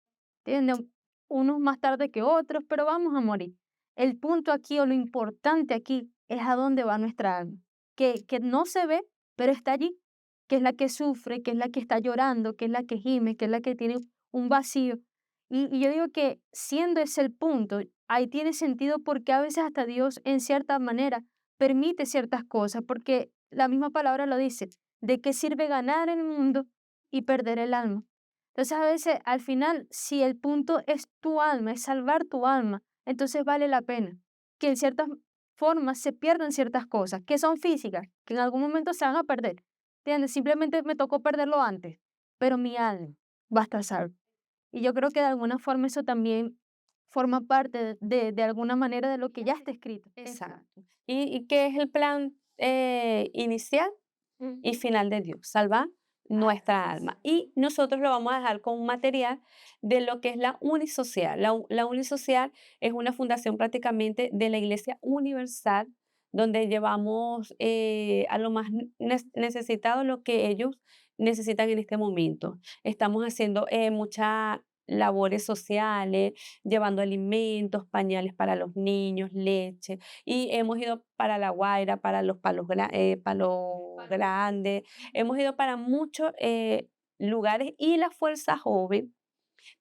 ¿entiendes? Unos más tarde que otros, pero vamos a morir. El punto aquí o lo importante aquí es a dónde va nuestra alma, que no se ve, pero está allí, que es la que sufre, que es la que está llorando, que es la que gime, que es la que tiene un vacío. Y yo digo que siendo ese el punto, ahí tiene sentido porque a veces hasta Dios en cierta manera permite ciertas cosas, porque la misma palabra lo dice, ¿de qué sirve ganar el mundo y perder el alma? Entonces a veces al final, si el punto es tu alma, es salvar tu alma, entonces vale la pena que en ciertas formas se pierdan ciertas cosas que son físicas, que en algún momento se van a perder. ¿Entiendes? Simplemente me tocó perderlo antes, pero mi alma va a estar salva. Y yo creo que de alguna forma eso también forma parte de alguna manera de lo que ya está escrito. Exacto. ¿Y qué es el plan inicial y Ujú. final de Dios? Salvar nuestra alma. Y nosotros lo vamos a dejar con un material de lo que es la Unisocial. La Unisocial es una fundación prácticamente de la Iglesia Universal, donde llevamos a lo más necesitado lo que ellos necesitan en este momento. Estamos haciendo muchas labores sociales, llevando alimentos, pañales para los niños, leche, y hemos ido para La Guaira, para los Palos Grandes, hemos ido para muchos lugares y la Fuerza Joven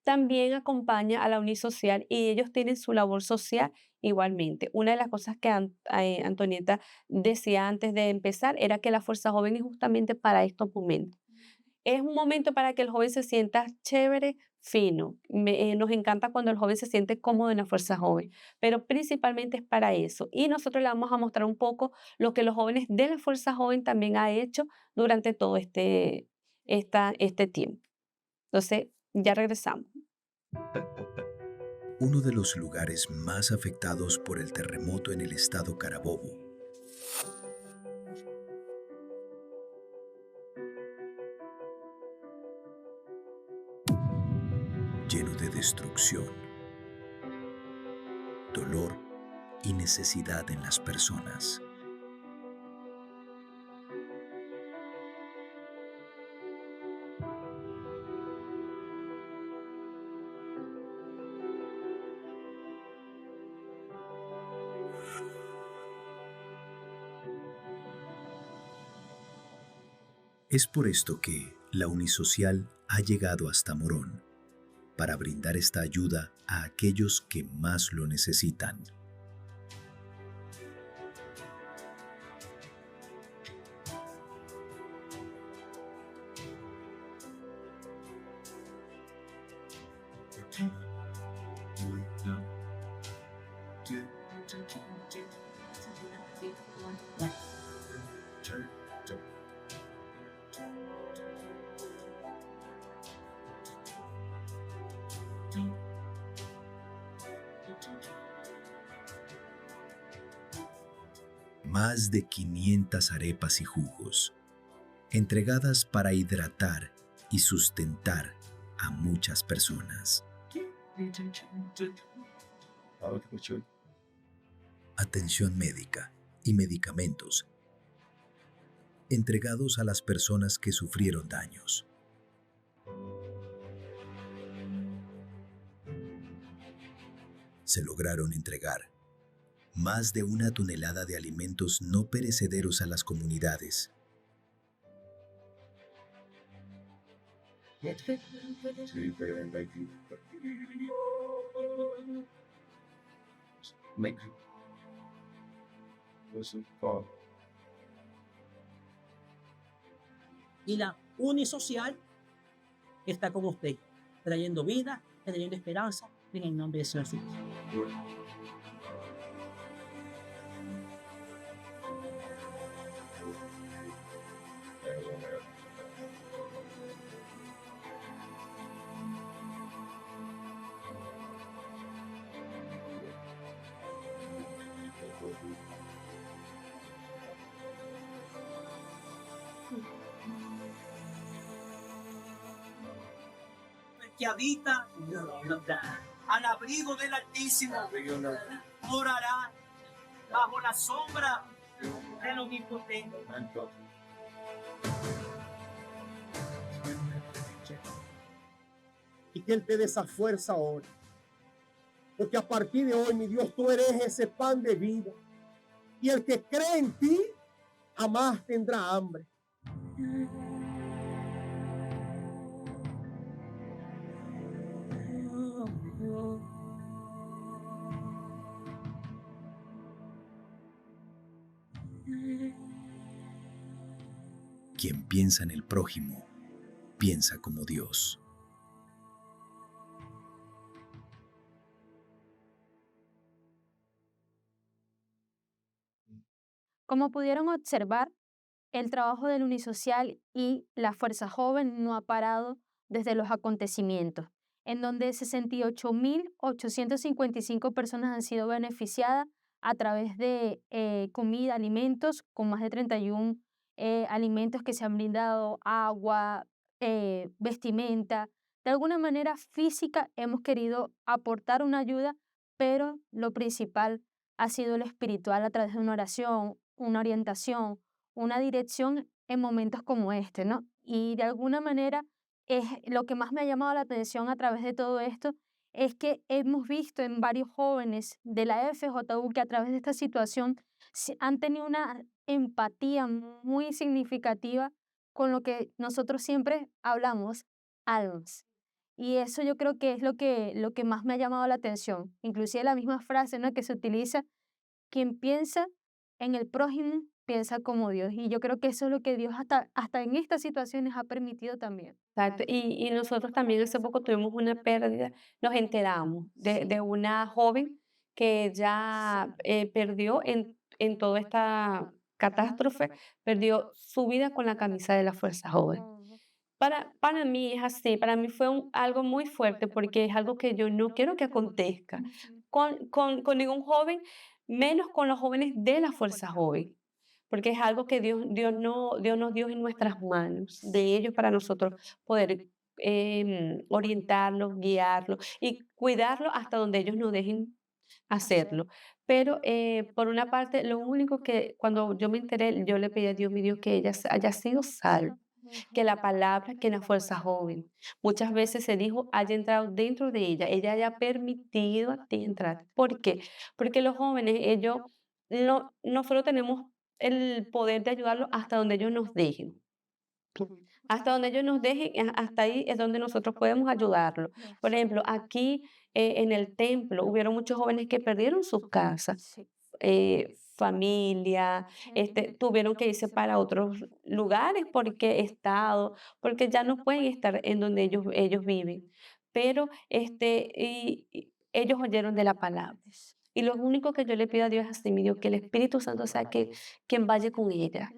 también acompaña a la Unisocial y ellos tienen su labor social igualmente. Una de las cosas que Antonieta decía antes de empezar era que la Fuerza Joven es justamente para estos momentos. Es un momento para que el joven se sienta chévere, fino. Nos encanta cuando el joven se siente cómodo en la Fuerza Joven, pero principalmente es para eso. Y nosotros le vamos a mostrar un poco lo que los jóvenes de la Fuerza Joven también ha hecho durante todo este tiempo. Entonces, ya regresamos. Uno de los lugares más afectados por el terremoto en el estado Carabobo, lleno de destrucción, dolor y necesidad en las personas. Es por esto que la Unisocial ha llegado hasta Morón para brindar esta ayuda a aquellos que más lo necesitan. Más de 500 arepas y jugos, entregadas para hidratar y sustentar a muchas personas. Atención médica y medicamentos, entregados a las personas que sufrieron daños. Se lograron entregar más de 1 tonelada de alimentos no perecederos a las comunidades. Y la Unisocial está con usted, trayendo vida, trayendo esperanza en el nombre de Jesús. Que habita al abrigo del Altísimo morará bajo la sombra del Omnipotente. Y que Él te dé esa fuerza ahora. Porque a partir de hoy, mi Dios, tú eres ese pan de vida. Y el que cree en ti, jamás tendrá hambre. Quien piensa en el prójimo, piensa como Dios. Como pudieron observar, el trabajo del Unisocial y la Fuerza Joven no ha parado desde los acontecimientos, en donde 68.855 personas han sido beneficiadas a través de comida, alimentos, con más de 31 alimentos que se han brindado, agua, vestimenta. De alguna manera física hemos querido aportar una ayuda, pero lo principal ha sido lo espiritual a través de una oración, una orientación, una dirección en momentos como este, ¿no? Y de alguna manera es lo que más me ha llamado la atención a través de todo esto es que hemos visto en varios jóvenes de la FJU que a través de esta situación han tenido una empatía muy significativa con lo que nosotros siempre hablamos, almas. Y eso yo creo que es lo que más me ha llamado la atención. Inclusive la misma frase, ¿no?, que se utiliza, quien piensa en el prójimo piensa como Dios. Y yo creo que eso es lo que Dios hasta en estas situaciones ha permitido también. Exacto. Y nosotros también hace poco tuvimos una pérdida, nos enteramos de una joven que ya perdió en toda esta catástrofe, perdió su vida con la camisa de la Fuerza Joven. Para mí es así, para mí fue algo muy fuerte porque es algo que yo no quiero que acontezca con ningún joven, menos con los jóvenes de la Fuerza Joven, porque es algo que Dios nos dio en nuestras manos, de ellos para nosotros poder orientarlos, guiarlos y cuidarlos hasta donde ellos nos dejen hacerlo. Pero por una parte, lo único que cuando yo me enteré, yo le pedí a Dios, mi Dios, que ella haya sido salva, que la palabra, que la Fuerza Joven, muchas veces se dijo, haya entrado dentro de ella haya permitido a ti entrar. ¿Por qué? Porque los jóvenes, ellos, no, nosotros tenemos el poder de ayudarlos hasta donde ellos nos dejen. Hasta donde ellos nos dejen, hasta ahí es donde nosotros podemos ayudarlos. Por ejemplo, aquí en el templo hubieron muchos jóvenes que perdieron sus casas, familia, tuvieron que irse para otros lugares porque estado, porque ya no pueden estar en donde ellos viven. Pero y ellos oyeron de la palabra. Y lo único que yo le pido a Dios es así, mi Dios, que el Espíritu Santo sea quien vaya con ella,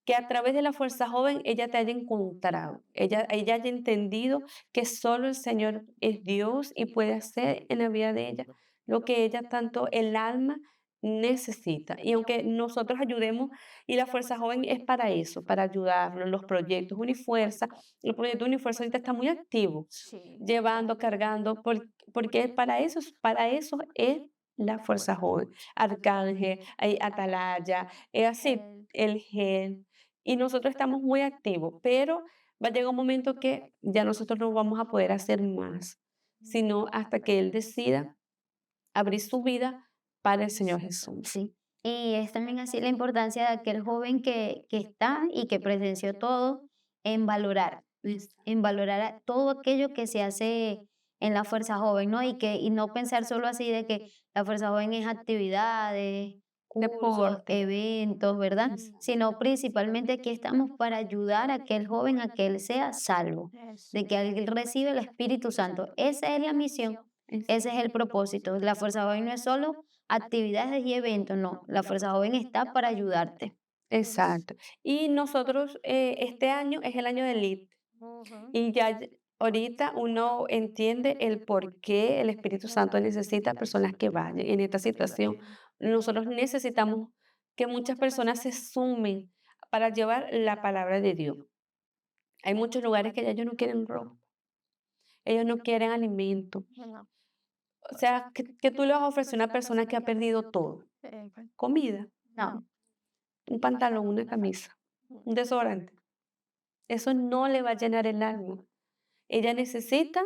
que a través de la Fuerza Joven ella te haya encontrado, ella haya entendido que solo el Señor es Dios y puede hacer en la vida de ella lo que ella tanto el alma necesita. Y aunque nosotros ayudemos, y la Fuerza Joven es para eso, para ayudarlos, los proyectos Unifuerza, el proyecto Unifuerza ahorita está muy activo, Sí, llevando, cargando, porque para eso es la Fuerza Joven. Arcángel, hay Atalaya, es así, el gen. Y nosotros estamos muy activos, pero va a llegar un momento que ya nosotros no vamos a poder hacer más, sino hasta que Él decida abrir su vida para el Señor Jesús. Sí. Y es también así la importancia de aquel joven que está y que presenció todo en valorar en valorar todo aquello que se hace en la Fuerza Joven, ¿no? Y no pensar solo así de que la Fuerza Joven es actividades, cursos, Deporte. eventos, ¿verdad? Sino principalmente aquí estamos para ayudar a aquel joven a que él sea salvo, de que él reciba el Espíritu Santo. Esa es la misión, ese es el propósito. La Fuerza Joven no es solo actividades y eventos, no. La Fuerza Joven está para ayudarte. Exacto. Y nosotros, este año es el año del lead. Y ya ahorita uno entiende el por qué el Espíritu Santo necesita personas que vayan en esta situación. Nosotros necesitamos que muchas personas se sumen para llevar la palabra de Dios. Hay muchos lugares que ya ellos no quieren ropa, ellos no quieren alimento. O sea, que tú le vas a ofrecer a una persona que ha perdido todo, comida, No, un pantalón, una camisa, un desodorante. Eso no le va a llenar el alma. Ella necesita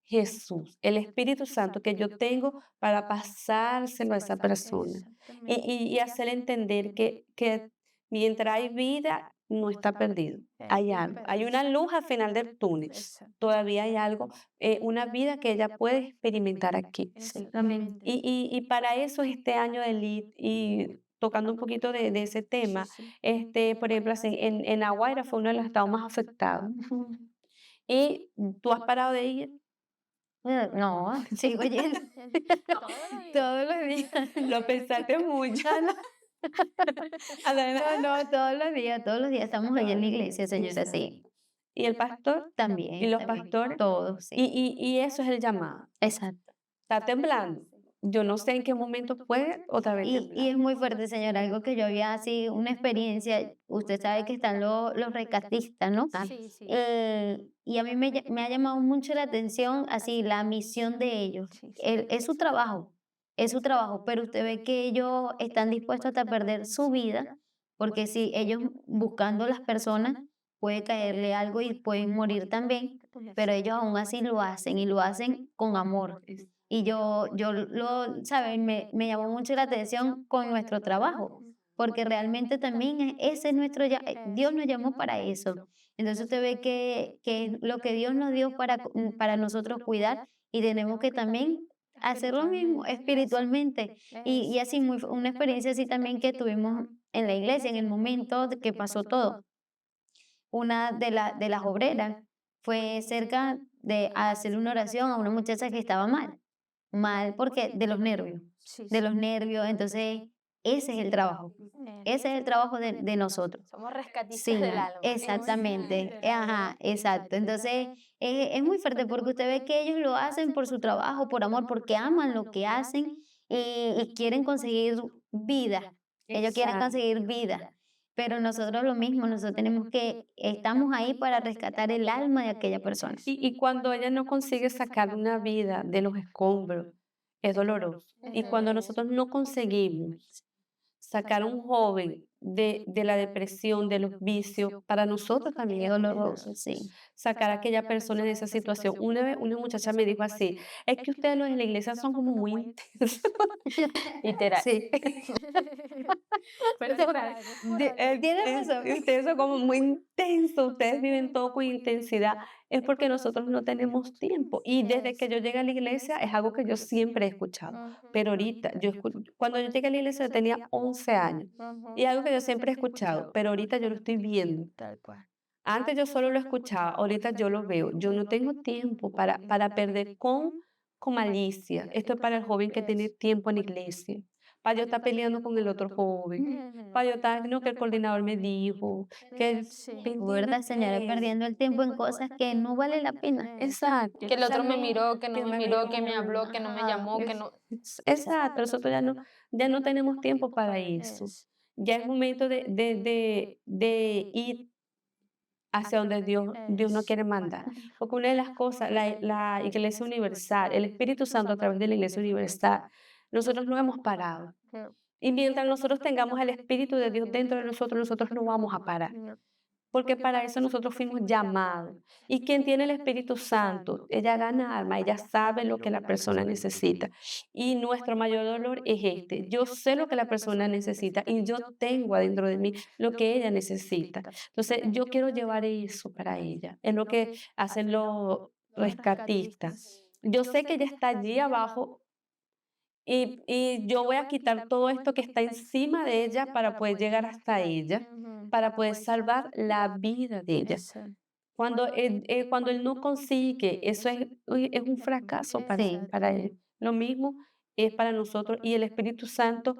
Jesús, el Espíritu Santo que yo tengo para pasárselo a esa persona y hacerle entender que mientras hay vida, no está perdido. Hay algo, hay una luz al final del túnel. Todavía hay algo, una vida que ella puede experimentar aquí. exactamente. Y para eso es este año de LEAD y tocando un poquito de ese tema, por ejemplo, así, en La Guaira fue uno de los estados más afectados. Y tú has parado de ir. No, sigo yendo todos los días. Lo pensaste mucho. No, todos los días estamos allí en la iglesia, señora, sí. Y el pastor, También. y los también, pastores, todos, sí. y eso es el llamado. Exacto. Está temblando. Yo no sé en qué momento puede otra vez Y temblar. es muy fuerte, señora, algo que yo había así, una experiencia, usted sabe que están los rescatistas, ¿no? Y a mí me ha llamado mucho la atención así la misión de ellos. Es su trabajo, pero usted ve que ellos están dispuestos hasta perder su vida, porque si ellos buscando las personas puede caerle algo y pueden morir también, pero ellos aún así lo hacen y lo hacen con amor. Y ¿saben? Me llamó mucho la atención con nuestro trabajo, porque realmente también ese es Dios nos llamó para eso. Entonces usted ve que es lo que Dios nos dio para nosotros cuidar y tenemos que también hacer lo mismo espiritualmente. Y así, una experiencia así también que tuvimos en la iglesia en el momento de que pasó todo. Una de las obreras fue cerca de hacer una oración a una muchacha que estaba mal porque de los nervios, entonces ese es el trabajo, ese es el trabajo de nosotros. Somos rescatistas Sí, del alma. exactamente, ajá, exacto. Entonces, es muy fuerte porque usted ve que ellos lo hacen por su trabajo, por amor, porque aman lo que hacen y quieren conseguir vida. Ellos quieren Exacto. conseguir vida. Pero nosotros lo mismo, nosotros estamos ahí para rescatar el alma de aquella persona. Y cuando ella no consigue sacar una vida de los escombros, es doloroso. Y cuando nosotros no conseguimos sacar a un joven de la depresión, de los vicios, para nosotros también es doloroso. Sí. Sacar a aquella persona de esa situación. Una vez una muchacha me dijo así, es que ustedes los de la iglesia son como muy intensos. Literal. Sí. Tienes razón. Ustedes son como muy intensos, ustedes viven todo con intensidad. Es porque nosotros no tenemos tiempo. Y desde que yo llegué a la iglesia es algo que yo siempre he escuchado. Pero ahorita, cuando yo llegué a la iglesia yo tenía 11 años. Y algo que yo siempre he escuchado, pero ahorita yo lo estoy viendo. Tal cual. Antes yo solo lo escuchaba, ahorita yo lo veo. Yo no tengo tiempo para perder con malicia. Esto es para el joven que tiene tiempo en la iglesia. Para yo estar peleando con el otro joven. Para yo estar, no, que el coordinador me dijo. Que ¿Verdad, señora? Perdiendo el tiempo en cosas que no vale la pena. Exacto. Que el otro me miró, que no que me me miró, miró, que me habló, que no me ajá, llamó, que no. Exacto, nosotros ya no tenemos tiempo para eso. Ya es momento de ir hacia donde Dios nos quiere mandar. Porque una de las cosas, la Iglesia Universal, el Espíritu Santo a través de la Iglesia Universal, nosotros no hemos parado. Y mientras nosotros tengamos el Espíritu de Dios dentro de nosotros, nosotros no vamos a parar. porque para eso nosotros fuimos llamados. Y quien tiene el Espíritu Santo, ella gana alma, ella sabe lo que la persona necesita. Y nuestro mayor dolor es este. Yo sé lo que la persona necesita y yo tengo adentro de mí lo que ella necesita. Entonces, yo quiero llevar eso para ella. Es lo que hacen los rescatistas. Yo sé que ella está allí abajo y yo voy a quitar todo esto que está encima de ella para poder llegar hasta ella, para poder salvar la vida de ella. Exacto. Cuando él no consigue, eso es, uy, es un fracaso Sí. para él. Lo mismo es para nosotros y el Espíritu Santo,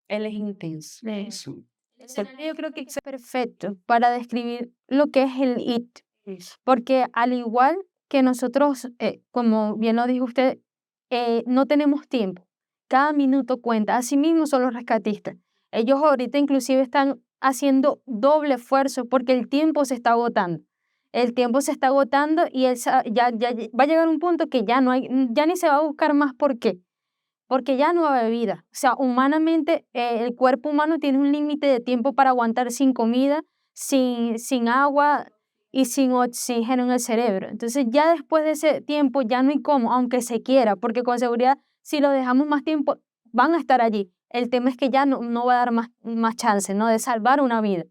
él es intenso. Eso. Yo creo que es perfecto para describir lo que es el IT, porque al igual que nosotros, como bien lo dijo usted, no tenemos tiempo. Cada minuto cuenta. Así mismo son los rescatistas. Ellos ahorita inclusive están haciendo doble esfuerzo porque el tiempo se está agotando. El tiempo se está agotando y ya va a llegar un punto que ya no hay, ya ni se va a buscar más por qué. Porque ya no va a haber vida. O sea, humanamente, el cuerpo humano tiene un límite de tiempo para aguantar sin comida, sin agua y sin oxígeno en el cerebro. Entonces, ya después de ese tiempo, ya no hay cómo, aunque se quiera, porque con seguridad, si lo dejamos más tiempo, van a estar allí. El tema es que ya no va a dar más chance, ¿no? De salvar una vida.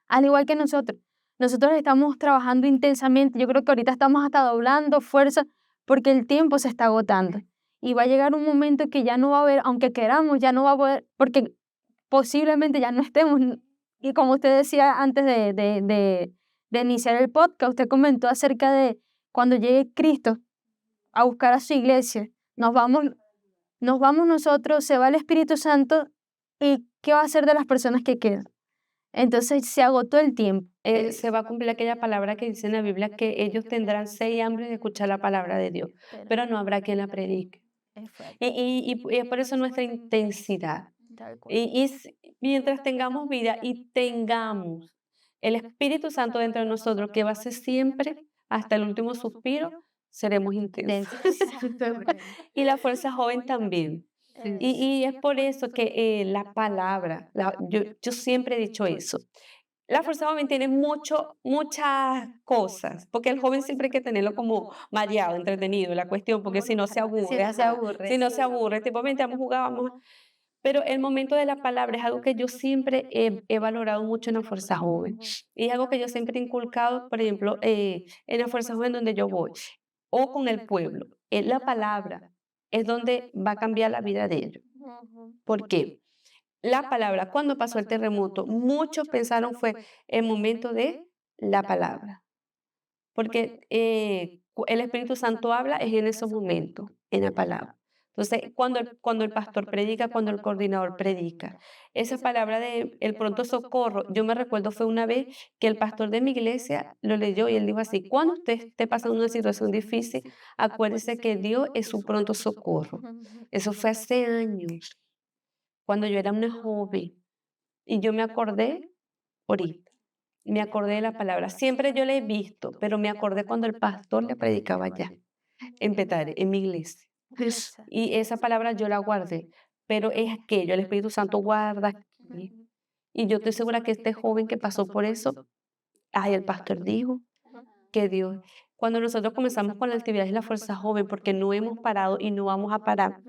Al igual que nosotros estamos trabajando intensamente. Yo creo que ahorita estamos hasta doblando fuerza porque el tiempo se está agotando. Y va a llegar un momento que ya no va a haber, aunque queramos, ya no va a poder, porque posiblemente ya no estemos. Y como usted decía antes de iniciar el podcast, usted comentó acerca de cuando llegue Cristo a buscar a su iglesia. Nos vamos nosotros, se va el Espíritu Santo, ¿y qué va a hacer de las personas que quedan? Entonces se agotó el tiempo. Se va a cumplir aquella palabra que dice en la Biblia que ellos tendrán sed y hambre de escuchar la palabra de Dios, pero no habrá quien la predique. Es fuerte, Y es por eso nuestra intensidad. tal cual. Mientras tengamos vida y tengamos el Espíritu Santo dentro de nosotros, que va a ser siempre hasta el último suspiro, seremos intensos. Y la fuerza joven también. Y es por eso que la palabra, yo siempre he dicho eso. La fuerza joven tiene muchas cosas, porque el joven siempre hay que tenerlo como mareado, entretenido, la cuestión, porque si no se Si aburre, no se ajá, aburre. si no se aburre, tipo, vente, vamos a jugar, vamos. Pero el momento de la palabra es algo que yo siempre he valorado mucho en la fuerza joven. Y es algo que yo siempre he inculcado, por ejemplo, en la fuerza joven donde yo voy, o con el pueblo. La palabra es donde va a cambiar la vida de ellos. ¿Por qué? La palabra, cuando pasó el terremoto, muchos pensaron fue el momento de la palabra, porque el Espíritu Santo habla es en esos momentos, en la palabra. Entonces, cuando el pastor predica, cuando el coordinador predica, esa palabra de el pronto socorro, yo me recuerdo fue una vez que el pastor de mi iglesia lo leyó y él dijo así: cuando usted esté pasando una situación difícil, acuérdese que Dios es su pronto socorro. Eso fue hace años, cuando yo era una joven. Y yo me acordé ahorita, me acordé de la palabra. Siempre yo la he visto, pero me acordé cuando el pastor le predicaba allá, en Petare, en mi iglesia. Y esa palabra yo la guardé, pero es aquello, el Espíritu Santo guarda aquí. Y yo estoy segura que este joven que pasó por eso, ay, el pastor dijo que Dios, cuando nosotros comenzamos con la actividad de la fuerza joven, porque no hemos parado y no vamos a parar,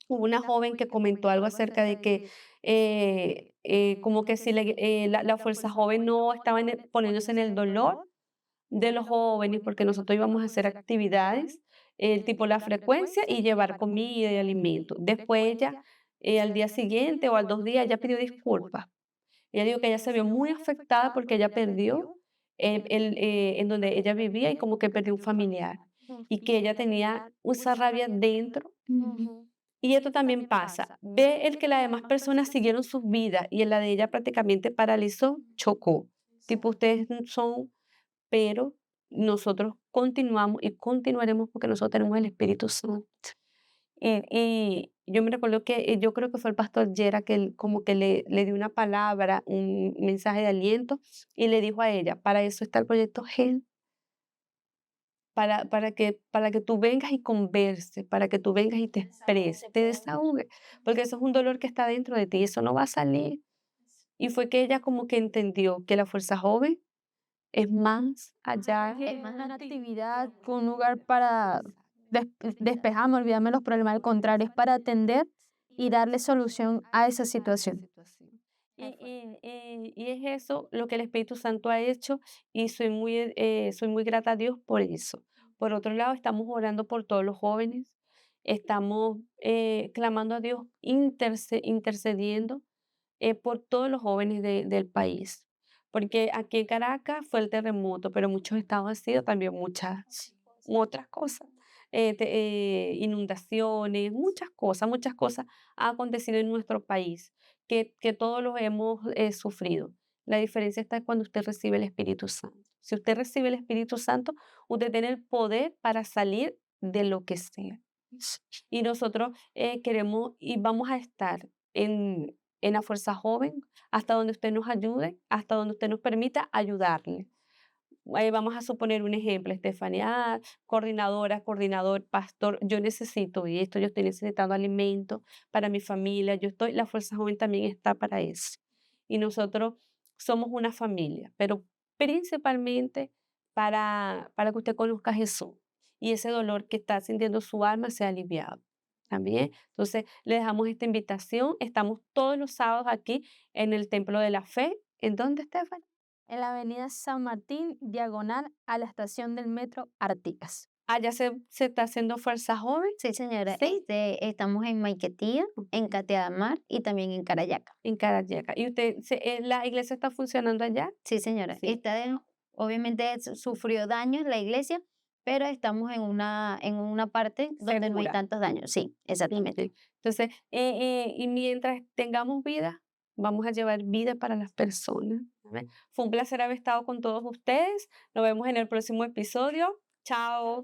hubo una joven que comentó algo acerca de que como que si la fuerza joven no estaba poniéndose en el dolor de los jóvenes, porque nosotros íbamos a hacer actividades, tipo la frecuencia y llevar comida y alimento. Después ella, al día siguiente o al 2 días, ella pidió disculpas. Ella dijo que ella se vio muy afectada porque ella perdió en donde ella vivía y como que perdió un familiar y que ella tenía esa rabia dentro. Y esto también pasa. Ve el que las demás personas siguieron sus vidas y en la de ella prácticamente paralizó, chocó. Tipo, ustedes son, pero nosotros continuamos y continuaremos porque nosotros tenemos el Espíritu Santo. Y yo me recuerdo que yo creo que fue el pastor Yera que como que le dio una palabra, un mensaje de aliento y le dijo a ella: para eso está el proyecto GEN, para que tú vengas y converses, para que tú vengas y te expreses, te desahogues, porque eso es un dolor que está dentro de ti y eso no va a salir. Y fue que ella como que entendió que la fuerza joven es más allá. Es más una actividad, un lugar para despejarme, olvidarme los problemas. Al contrario, es para atender y darle solución a esa situación. Y es eso lo que el Espíritu Santo ha hecho y soy muy grata a Dios por eso. Por otro lado, estamos orando por todos los jóvenes, estamos clamando a Dios, intercediendo por todos los jóvenes del país. Porque aquí en Caracas fue el terremoto, pero muchos estados han sido también muchas otras cosas. Inundaciones, muchas cosas han acontecido en nuestro país que todos los hemos sufrido. La diferencia está cuando usted recibe el Espíritu Santo. Si usted recibe el Espíritu Santo, usted tiene el poder para salir de lo que sea. Y nosotros queremos y vamos a estar en la Fuerza Joven hasta donde usted nos ayude, hasta donde usted nos permita ayudarle. Vamos a suponer un ejemplo, Estefanía, coordinadora, coordinador, pastor, yo necesito esto, yo estoy necesitando alimento para mi familia, la Fuerza Joven también está para eso. Y nosotros somos una familia, pero principalmente para que usted conozca a Jesús y ese dolor que está sintiendo su alma sea aliviado. También, entonces le dejamos esta invitación. Estamos todos los sábados aquí en el Templo de la Fe. ¿En dónde, Estefan? En la avenida San Martín, diagonal a la estación del metro Artigas. Allá se está haciendo Fuerza Joven. Sí, señora. Sí. Estamos en Maiquetía, en Cateadamar y también en Carayaca. En Carayaca. ¿Y la iglesia está funcionando allá? Sí, señora. Sí. Obviamente sufrió daños la iglesia, pero estamos en una parte donde no hay Segura. tantos daños. Sí, exactamente. Sí. Entonces, y mientras tengamos vida, vamos a llevar vida para las personas. Amén. Fue un placer haber estado con todos ustedes. Nos vemos en el próximo episodio. Chao.